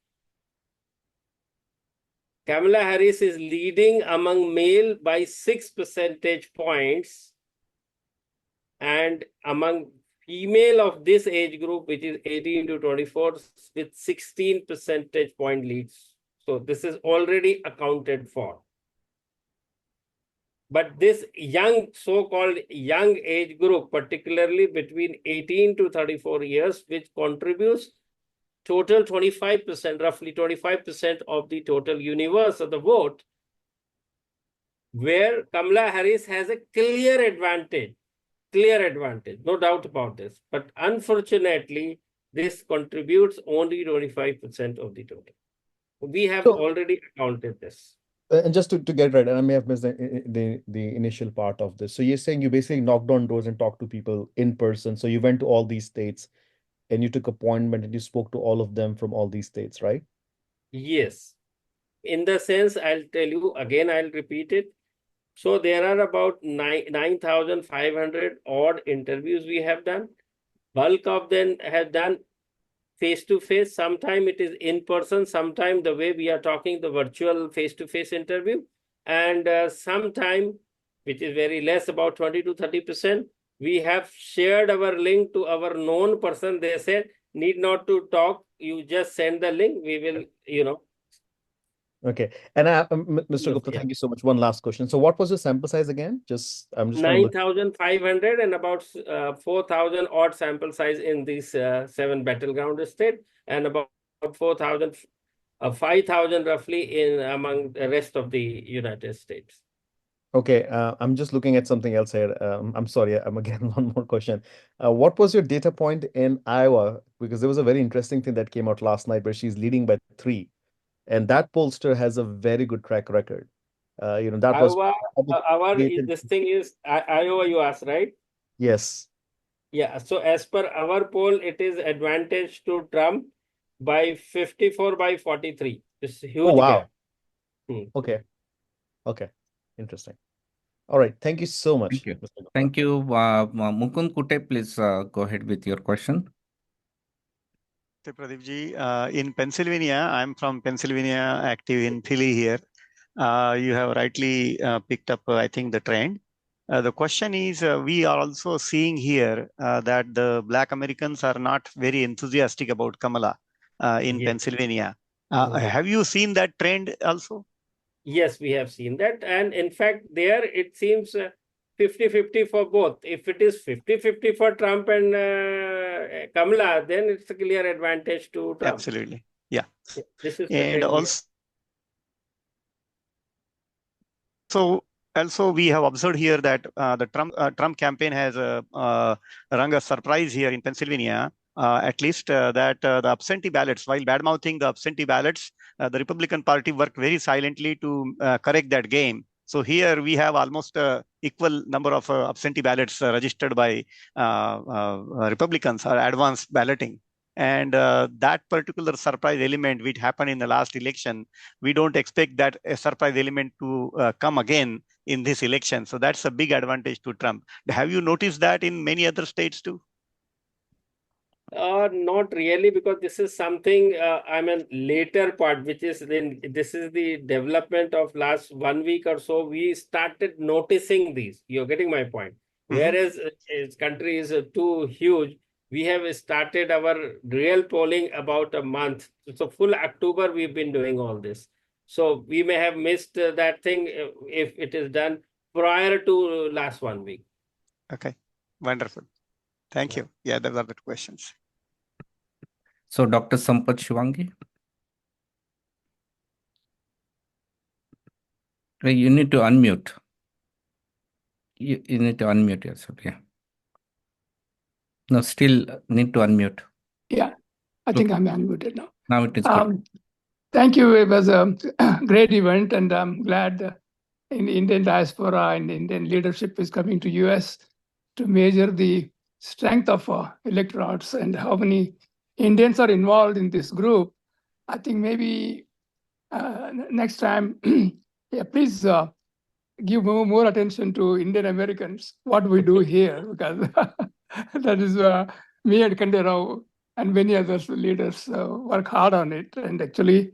Speaker 2: Kamala Harris is leading among male by 6 percentage points, and among female of this age group, which is 18 to 24, with 16 percentage point leads. So this is already accounted for. But this young, so-called young age group, particularly between 18 to 34 years, which contributes total 25%, roughly 25% of the total universe of the vote, where Kamala Harris has a clear advantage, no doubt about this. But unfortunately, this contributes only 25% of the total. We have
Speaker 3: So,
Speaker 2: already accounted this.
Speaker 3: and just to get right, and I may have missed the initial part of this. So you're saying you basically knocked on doors and talked to people in person. So you went to all these states and you took appointment and you spoke to all of them from all these states, right?
Speaker 2: Yes. In the sense, I'll tell you again, I'll repeat it. So there are about 9,500 odd interviews we have done. Bulk of them have done face-to-face. Sometime it is in person, sometime the way we are talking, the virtual face-to-face interview. And sometime, which is very less, about 20 to 30%, we have shared our link to our known person. They said, need not to talk, you just send the link, we will,
Speaker 3: Okay. And Mr. Gupta, thank you so much. One last question. So what was your sample size again? I'm just trying to look.
Speaker 2: 9,500 and about 4,000 odd sample size in these 7 battleground state, and about 4,000, 5,000 roughly in among the rest of the United States.
Speaker 3: Okay, I'm just looking at something else here. I'm sorry, I'm again one more question. What was your data point in Iowa? Because there was a very interesting thing that came out last night where she's leading by 3. And that pollster has a very good track record. That was
Speaker 2: Iowa, this thing is Iowa, you asked, right?
Speaker 3: Yes.
Speaker 2: Yeah, so as per our poll, it is advantage to Trump by 54 by 43. It's a huge
Speaker 3: wow.
Speaker 2: gap.
Speaker 3: Okay. Okay. Interesting. All right. Thank you so much.
Speaker 1: Thank you.
Speaker 3: Mr. Gupta.
Speaker 1: Thank you. Mukund Kute, please go ahead with your question.
Speaker 4: Pradeep ji, in Pennsylvania, I'm from Pennsylvania, active in Philly here. You have rightly picked up, I think, the trend. The question is, we are also seeing here that the Black Americans are not very enthusiastic about Kamala in Pennsylvania. Have you seen that trend also?
Speaker 2: Yes, we have seen that. And in fact, there it seems 50-50 for both. If it is 50-50 for Trump and Kamala, then it's a clear advantage to Trump.
Speaker 4: Absolutely. Yeah.
Speaker 2: This is
Speaker 4: and also we have observed here that the Trump campaign has rung a surprise here in Pennsylvania. At least that the absentee ballots, while bad-mouthing the absentee ballots, the Republican Party worked very silently to correct that game. So here we have almost equal number of absentee ballots registered by Republicans or advanced balloting. And that particular surprise element which happened in the last election, we don't expect that a surprise element to come again in this election. So that's a big advantage to Trump. Have you noticed that in many other states too?
Speaker 2: Not really, because this is something, I mean, later part, which is then this is the development of last 1 week or so. We started noticing these. You're getting my point. Whereas its country is too huge, we have started our real polling about a month. So full October, we've been doing all this. So we may have missed that thing if it is done prior to last 1 week.
Speaker 4: Okay, wonderful. Thank
Speaker 2: Yeah.
Speaker 4: you. Yeah, those are the questions.
Speaker 1: So, Dr. Sampath Shivangi, you need to unmute. You need to unmute yourself. Yeah. No, still need to unmute.
Speaker 5: Yeah, I think I'm unmuted now.
Speaker 1: Now it is good.
Speaker 5: Thank you. It was a great event, and I'm glad in the Indian diaspora and Indian leadership is coming to US to measure the strength of electorates and how many Indians are involved in this group. I think maybe next time, yeah, please give more attention to Indian Americans, what we do here, because that is me and Khanderao and many other leaders work hard on it. And actually,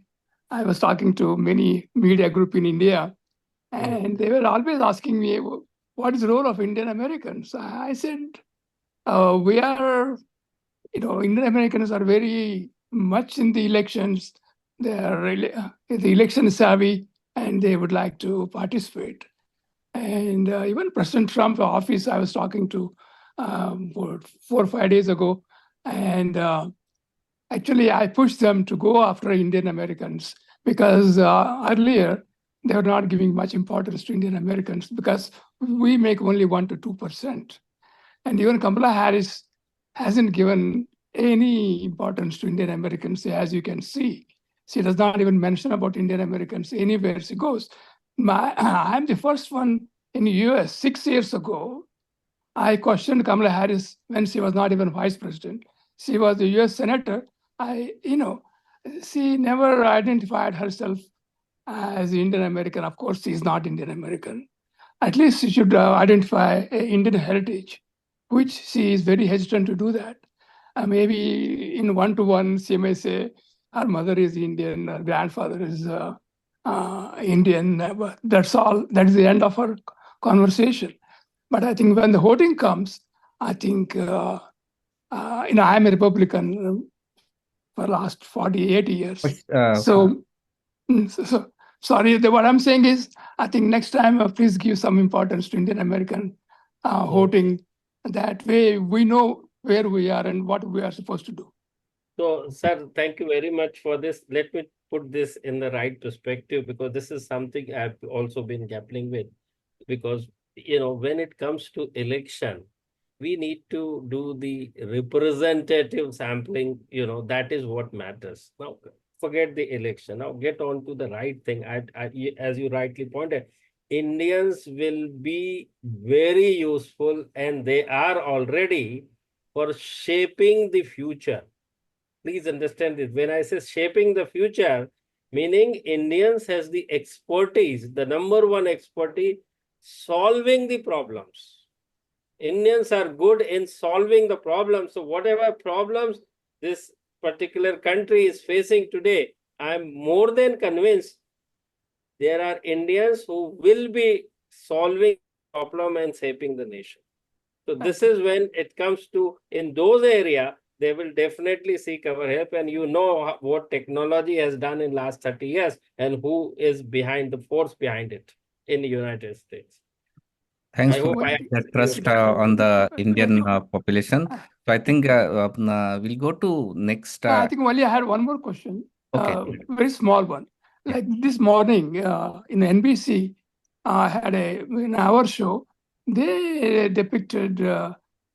Speaker 5: I was talking to many media group in India, and they were always asking me, what is the role of Indian Americans? I said, we are, Indian Americans are very much in the elections. They are really, the election savvy, and they would like to participate. And even President Trump's office, I was talking to 4 or 5 days ago, and actually I pushed them to go after Indian Americans because earlier they were not giving much importance to Indian Americans because we make only 1 to 2%. And even Kamala Harris hasn't given any importance to Indian Americans, as you can see. She does not even mention about Indian Americans anywhere she goes. I'm the first one in the US 6 years ago. I questioned Kamala Harris when she was not even vice president. She was a US senator. She never identified herself as Indian American. Of course, she's not Indian American. At least she should identify Indian heritage, which she is very hesitant to do that. Maybe in one-to-one, she may say her mother is Indian, her grandfather is Indian. But that's all. That is the end of our conversation. But I think when the voting comes, I think I'm a Republican for the last 48 years. So sorry, what I'm saying is, I think next time, please give some importance to Indian American voting. That way we know where we are and what we are supposed to do.
Speaker 2: So, sir, thank you very much for this. Let me put this in the right perspective, because this is something I've also been grappling with. Because, when it comes to election, we need to do the representative sampling, that is what matters. Now, forget the election. Now, get on to the right thing. As you rightly pointed, Indians will be very useful, and they are already, for shaping the future. Please understand this. When I say shaping the future, meaning Indians has the expertise, the number one expertise, solving the problems. Indians are good in solving the problems. So whatever problems this particular country is facing today, I'm more than convinced there are Indians who will be solving the problem and shaping the nation. So this is when it comes to, in those areas, they will definitely seek our help. And what technology has done in last 30 years and who is behind the force behind it in the United States.
Speaker 1: Thanks
Speaker 2: I
Speaker 1: for
Speaker 2: hope I
Speaker 1: the trust on the Indian population. So I think we'll go to next.
Speaker 5: I think only I had one more question.
Speaker 1: Okay.
Speaker 5: Very small one. Like this morning in NBC, I had in our show, they depicted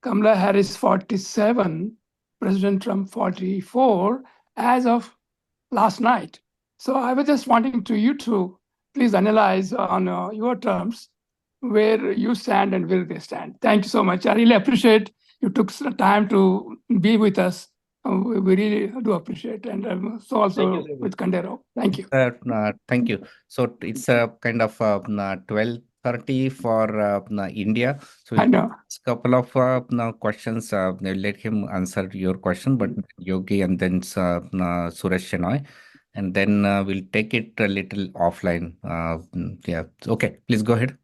Speaker 5: Kamala Harris 47, President Trump 44 as of last night. So I was just wanting you to please analyze on your terms where you stand and where they stand. Thank you so much. I really appreciate you took some time to be with us. We really do appreciate, and so also
Speaker 2: Thank you.
Speaker 5: with Khanderao. Thank you.
Speaker 1: Thank you. So it's a kind of 12th 30 for India. So
Speaker 5: I know.
Speaker 1: couple of questions. I'll let him answer your question, but Yogi and then Suresh Shenoy, and then we'll take it a little offline. Yeah. Okay. Please go ahead.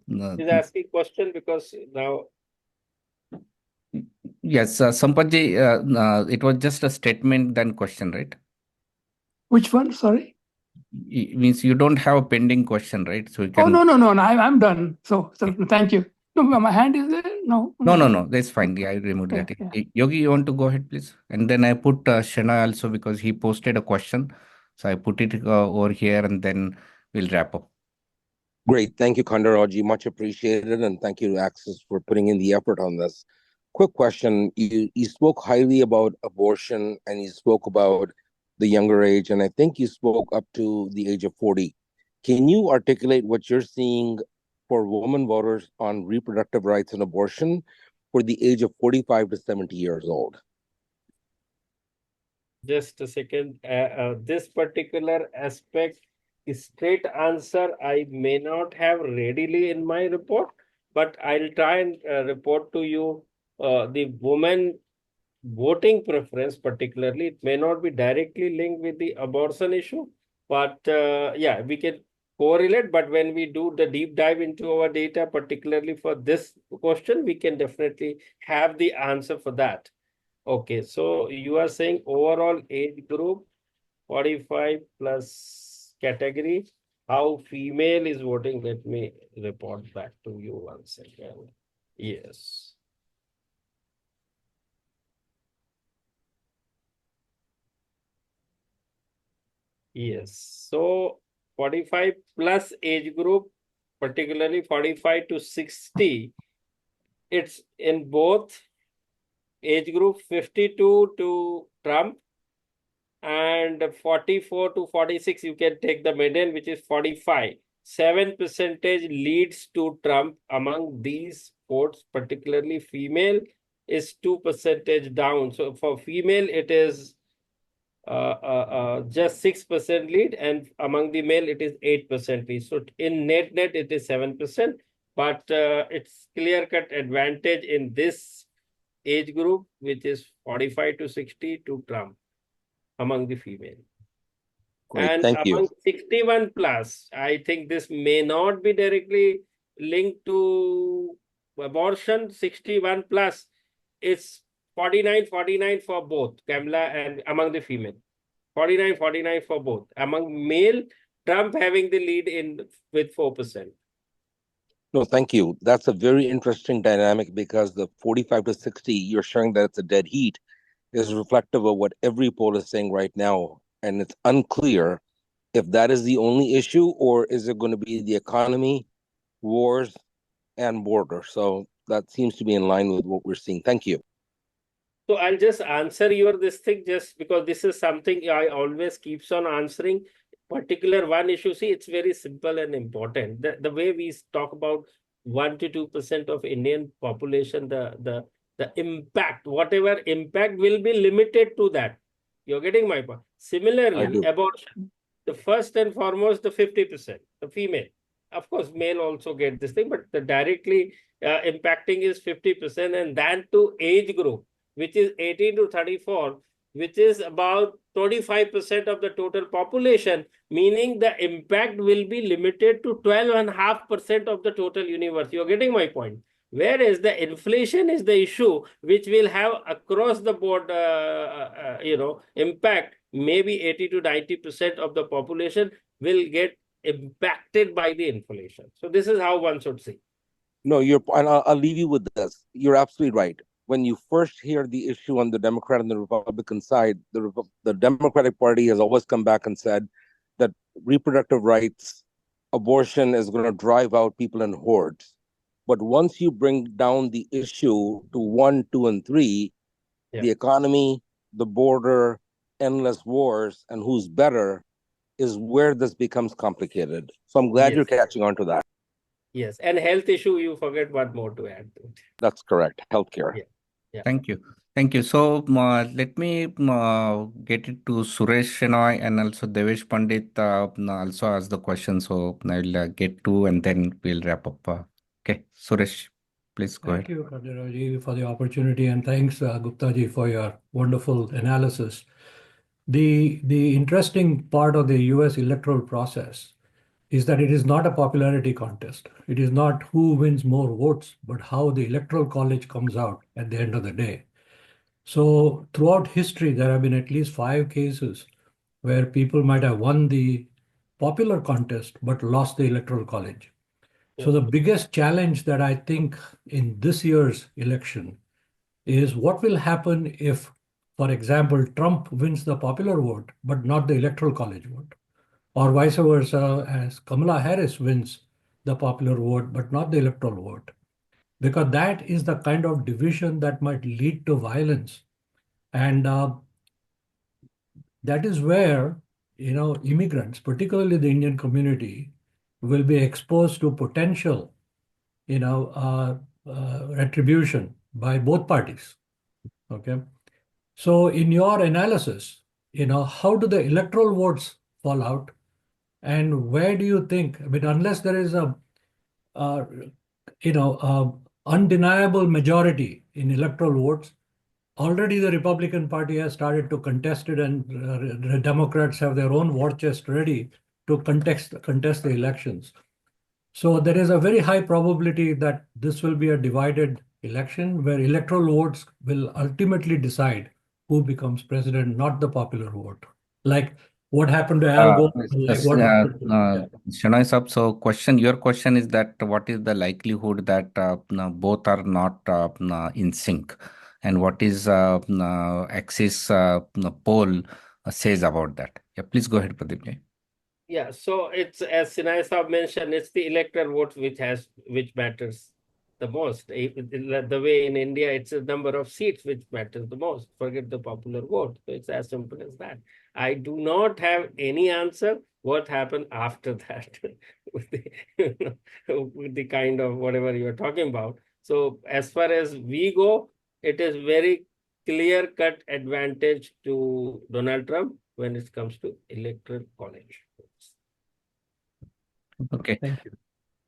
Speaker 2: He's asking question because now.
Speaker 1: Yes, Sampathji, it was just a statement then question, right?
Speaker 5: Which one? Sorry.
Speaker 1: Means you don't have a pending question, right? So you can.
Speaker 5: Oh, no. I'm done. So thank you. No, my hand is there. No.
Speaker 1: That's fine. Yeah, I removed
Speaker 5: Okay,
Speaker 1: that.
Speaker 5: yeah.
Speaker 1: Yogi, you want to go ahead, please? And then I put Shana also because he posted a question. So I put it over here and then we'll wrap up.
Speaker 6: Great. Thank you, Khanderao ji. Much appreciated. And thank you to Axis for putting in the effort on this. Quick question. You spoke highly about abortion and you spoke about the younger age. And I think you spoke up to the age of 40. Can you articulate what you're seeing for women voters on reproductive rights and abortion for the age of 45 to 70 years old?
Speaker 2: Just a second. This particular aspect, straight answer I may not have readily in my report, but I'll try and report to you the woman voting preference particularly. It may not be directly linked with the abortion issue, but yeah, we can correlate. But when we do the deep dive into our data, particularly for this question, we can definitely have the answer for that. Okay, so you are saying overall age group 45 plus category, how female is voting? Let me report back to you 1 second. Yes. Yes, so 45 plus age group, particularly 45 to 60, it's in both age group 52 to Trump and 44 to 46, you can take the median, which is 45. 7% leads to Trump among these votes, particularly female is 2% down. So for female, it is just 6% lead, and among the male, it is 8% lead. So in net, it is 7%, but it's clear-cut advantage in this age group, which is 45 to 60 to Trump among the female.
Speaker 6: Great,
Speaker 2: and
Speaker 6: thank
Speaker 2: among
Speaker 6: you.
Speaker 2: 61 plus, I think this may not be directly linked to abortion. 61 plus, it's 49 for both Kamala and among the female. 49 for both. Among male, Trump having the lead in with 4%.
Speaker 6: No, thank you. That's a very interesting dynamic because the 45 to 60, you're showing that it's a dead heat, is reflective of what every poll is saying right now. And it's unclear if that is the only issue or is it going to be the economy, wars, and border. So that seems to be in line with what we're seeing. Thank you.
Speaker 2: So I'll just answer your this thing just because this is something I always keeps on answering. Particular one issue, see, it's very simple and important. The way we talk about 1 to 2% of Indian population, the impact, whatever impact will be limited to that. You're getting my point. Similarly, abortion, the first and foremost, the 50%, the female. Of course, male also get this thing, but the directly impacting is 50%, and then to age group, which is 18 to 34, which is about 25% of the total population, meaning the impact will be limited to 12.5% of the total universe. You're getting my point. Whereas the inflation is the issue which will have across the board, impact. Maybe 80 to 90% of the population will get impacted by the inflation. So this is how one should see.
Speaker 6: No, and I'll leave you with this. You're absolutely right. When you first hear the issue on the Democrat and the Republican side, the Democratic Party has always come back and said that reproductive rights, abortion is going to drive out people in hordes. But once you bring down the issue to 1, 2, and 3, the economy, the border, endless wars, and who's better is where this becomes complicated. So I'm glad you're catching on to that.
Speaker 2: Yes, and health issue, you forget one more to add to it.
Speaker 6: That's correct. Healthcare.
Speaker 2: Yeah.
Speaker 1: Thank you. Thank you. So let me get it to Suresh Shenoy and also Devesh Pandit also ask the question. So I'll get to and then we'll wrap up. Okay, Suresh, please go
Speaker 7: Thank
Speaker 1: ahead.
Speaker 7: you, Khanderao ji, for the opportunity, and thanks, Gupta ji, for your wonderful analysis. The interesting part of the US electoral process is that it is not a popularity contest. It is not who wins more votes, but how the electoral college comes out at the end of the day. So throughout history, there have been at least 5 cases where people might have won the popular contest but lost the electoral college. So the biggest challenge that I think in this year's election is what will happen if, for example, Trump wins the popular vote but not the electoral college vote, or vice versa, as Kamala Harris wins the popular vote but not the electoral vote, because that is the kind of division that might lead to violence. And that is where, immigrants, particularly the Indian community, will be exposed to potential, retribution by both parties. Okay. So in your analysis, how do the electoral votes fall out? And where do you think, I mean, unless there is a, uh, undeniable majority in electoral votes, already the Republican Party has started to contest it, and the Democrats have their own war chest ready to contest the elections. So there is a very high probability that this will be a divided election where electoral votes will ultimately decide who becomes president, not the popular vote. Like what happened to Al
Speaker 1: Uh,
Speaker 7: Gore, like what happened to, yeah.
Speaker 1: Shenoy Sab, so your question is that what is the likelihood that both are not in sync, and what is Axis poll says about that? Yeah, please go ahead, Pradeep.
Speaker 2: Yeah, so it's as Sinai Saab mentioned, it's the electoral vote which matters the most. The way in India, it's a number of seats which matters the most. Forget the popular vote. So it's as simple as that. I do not have any answer what happened after that with with the kind of whatever you are talking about. So as far as we go, it is very clear-cut advantage to Donald Trump when it comes to electoral college.
Speaker 1: Okay.
Speaker 7: Thank you.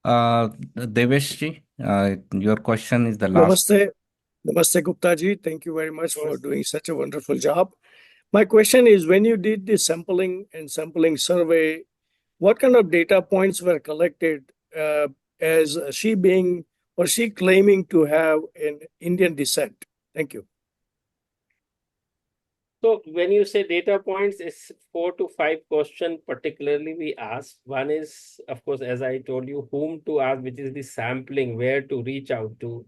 Speaker 1: Devesh, your question is the last.
Speaker 8: Namaste. Namaste, Gupta ji. Thank you very much for doing such a wonderful job. My question is, when you did the sampling survey, what kind of data points were collected as she claiming to have an Indian descent? Thank you.
Speaker 2: So when you say data points, it's 4 to 5 questions particularly we ask. One is, of course, as I told you, whom to ask, which is the sampling, where to reach out to.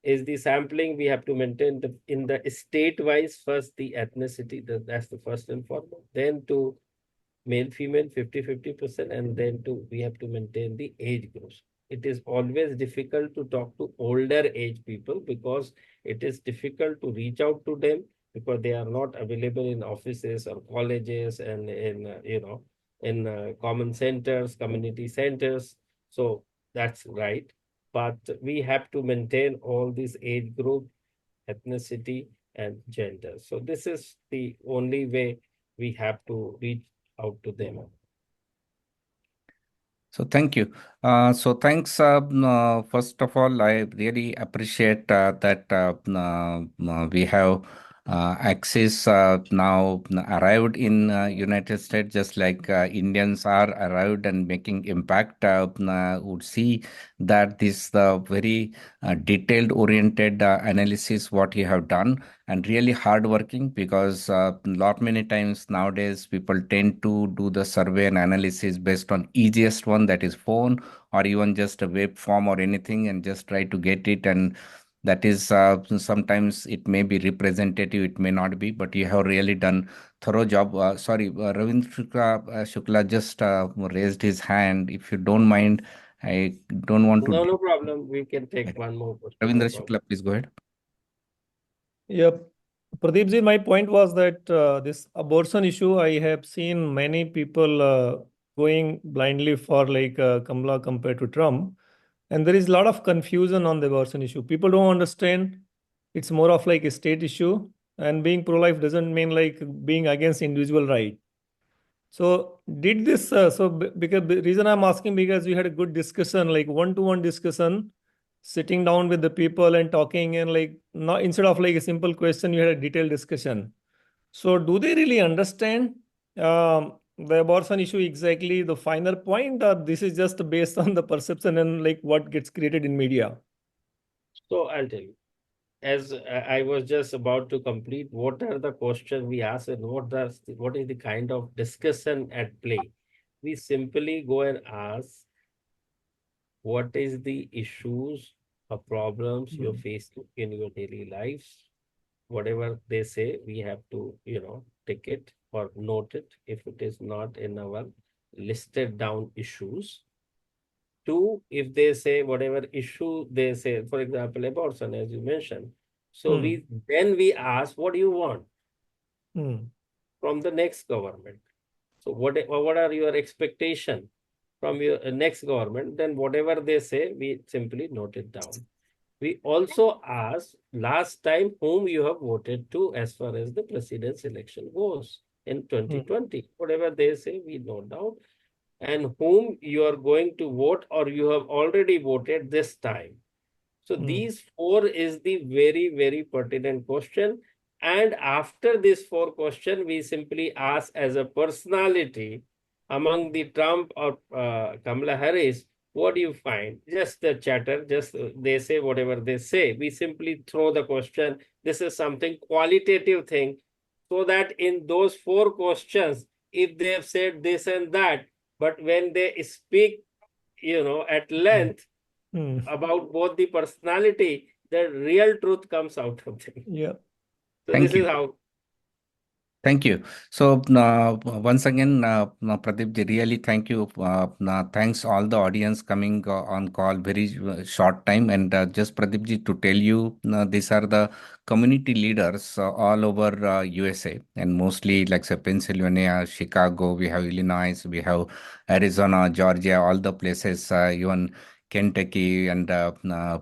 Speaker 2: Is the sampling we have to maintain in the state-wise, first the ethnicity, that's the first and foremost. Then to male, female, 50-50%, and then we have to maintain the age groups. It is always difficult to talk to older age people because it is difficult to reach out to them because they are not available in offices or colleges and in common centers, community centers. So that's right. But we have to maintain all these age group, ethnicity, and gender. So this is the only way we have to reach out to them.
Speaker 1: So thank you. So thanks. First of all, I really appreciate that we have Axis now arrived in United States, just like Indians are arrived and making impact. Would see that this the very detailed oriented analysis what you have done, and really hardworking, because lot many times nowadays people tend to do the survey and analysis based on easiest one, that is phone or even just a web form or anything, and just try to get it, and that is sometimes it may be representative, it may not be, but you have really done thorough job. Sorry, Ravindra Shukla just raised his hand. If you don't mind, I don't want to.
Speaker 2: No problem. We can take one more question.
Speaker 1: Ravindra Shukla, please go ahead.
Speaker 9: Yep. Pradeep ji, my point was that this abortion issue, I have seen many people going blindly for like Kamala compared to Trump. And there is a lot of confusion on the abortion issue. People don't understand it's more of like a state issue. And being pro-life doesn't mean like being against individual right. So did this, because the reason I'm asking, because we had a good discussion, like one-to-one discussion, sitting down with the people and talking, and like not instead of like a simple question, you had a detailed discussion. So do they really understand the abortion issue exactly, the finer point, or this is just based on the perception and like what gets created in media?
Speaker 2: So I'll tell you. As I was just about to complete, what are the questions we ask and what is the kind of discussion at play? We simply go and ask, what is the issues or problems you're facing in your daily lives? Whatever they say, we have to, take it or note it if it is not in our listed down issues. Two, if they say whatever issue they say, for example, abortion, as you mentioned. So we ask, what do you want from the next government? So what are your expectation from your next government? Then whatever they say, we simply note it down. We also ask last time whom you have voted to as far as the president's election goes in 2020. Whatever they say, we note down. And whom you are going to vote or you have already voted this time. So these four is the very, very pertinent question. And after this four question, we simply ask as a personality among the Trump or Kamala Harris, what do you find? Just the chatter, just they say whatever they say. We simply throw the question. This is something qualitative thing. So that in those four questions, if they have said this and that, but when they speak, at length, about both the personality, the real truth comes out of them.
Speaker 9: Yeah.
Speaker 2: So
Speaker 1: Thank
Speaker 2: this is
Speaker 1: you.
Speaker 2: how.
Speaker 1: Thank you. So once again, Pradeep ji, really thank you. Thanks all the audience coming on call very short time. And just Pradeep ji to tell you, these are the community leaders all over USA and mostly like say Pennsylvania, Chicago, we have Illinois, we have Arizona, Georgia, all the places, even Kentucky and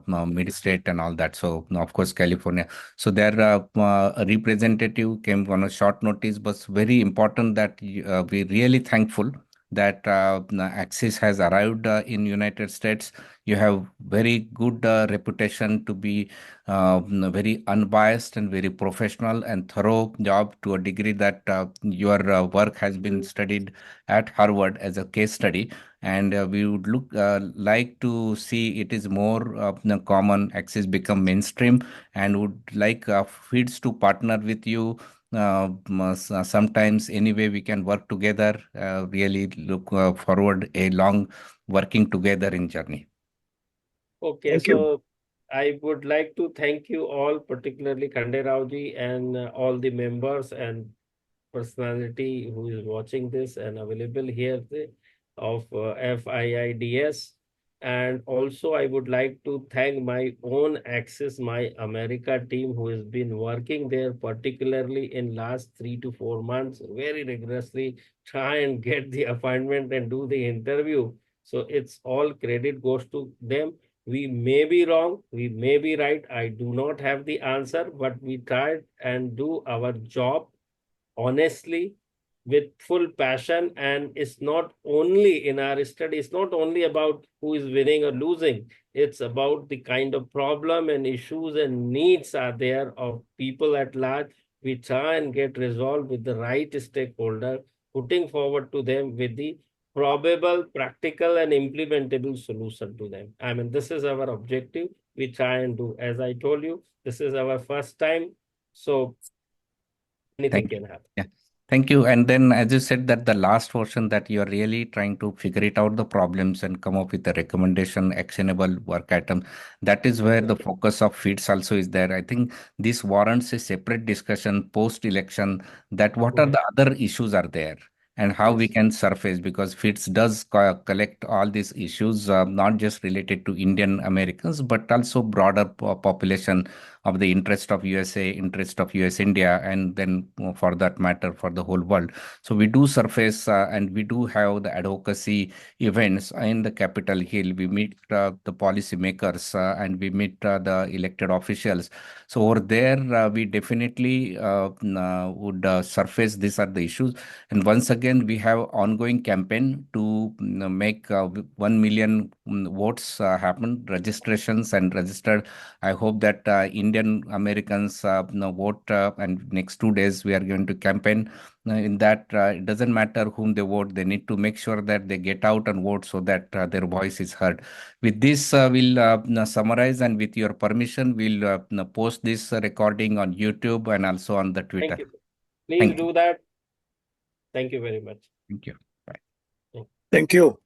Speaker 1: mid-state and all that. So of course, California. So their representative came on a short notice, but very important that we really thankful that Axis has arrived in United States. You have very good reputation to be very unbiased and very professional and thorough job to a degree that your work has been studied at Harvard as a case study. And we would like to see it is more common, Axis become mainstream, and would like FIIDS to partner with you sometimes anyway we can work together. Really look forward a long working together in journey.
Speaker 2: Okay,
Speaker 3: Thank you.
Speaker 2: so I would like to thank you all, particularly Khanderao ji and all the members and personality who is watching this and available here of FIIDS. And also I would like to thank my own Access My America team who has been working there, particularly in last 3 to 4 months, very rigorously try and get the appointment and do the interview. So it's all credit goes to them. We may be wrong, we may be right. I do not have the answer, but we tried and do our job honestly with full passion. And it's not only in our study, it's not only about who is winning or losing. It's about the kind of problem and issues and needs are there of people at large. We try and get resolved with the right stakeholder, putting forward to them with the probable, practical, and implementable solution to them. I mean, this is our objective. We try and do, as I told you, this is our first time. So anything
Speaker 1: Thank you.
Speaker 2: can happen.
Speaker 1: Yeah. Thank you. And then, as you said, that the last portion that you are really trying to figure it out the problems and come up with a recommendation, actionable work item. That is where the focus of FIIDS also is there. I think this warrants a separate discussion post-election that what are the other issues are there and how we can surface, because FIIDS does collect all these issues, not just related to Indian Americans, but also broader population of the interest of USA, interest of US India, and then for that matter for the whole world. So we do surface and we do have the advocacy events in the Capitol Hill. We meet the policymakers and we meet the elected officials. So over there, we definitely would surface these are the issues. And once again, we have ongoing campaign to make 1 million votes happen, registrations and registered. I hope that Indian Americans vote, and next 2 days we are going to campaign. In that, it doesn't matter whom they vote. They need to make sure that they get out and vote so that their voice is heard. With this, we'll summarize, and with your permission, we'll post this recording on YouTube and also on the Twitter.
Speaker 2: Thank you. Please
Speaker 1: Thank
Speaker 2: do
Speaker 1: you.
Speaker 2: that. Thank you very much.
Speaker 1: Thank you. Bye.
Speaker 8: Thank you.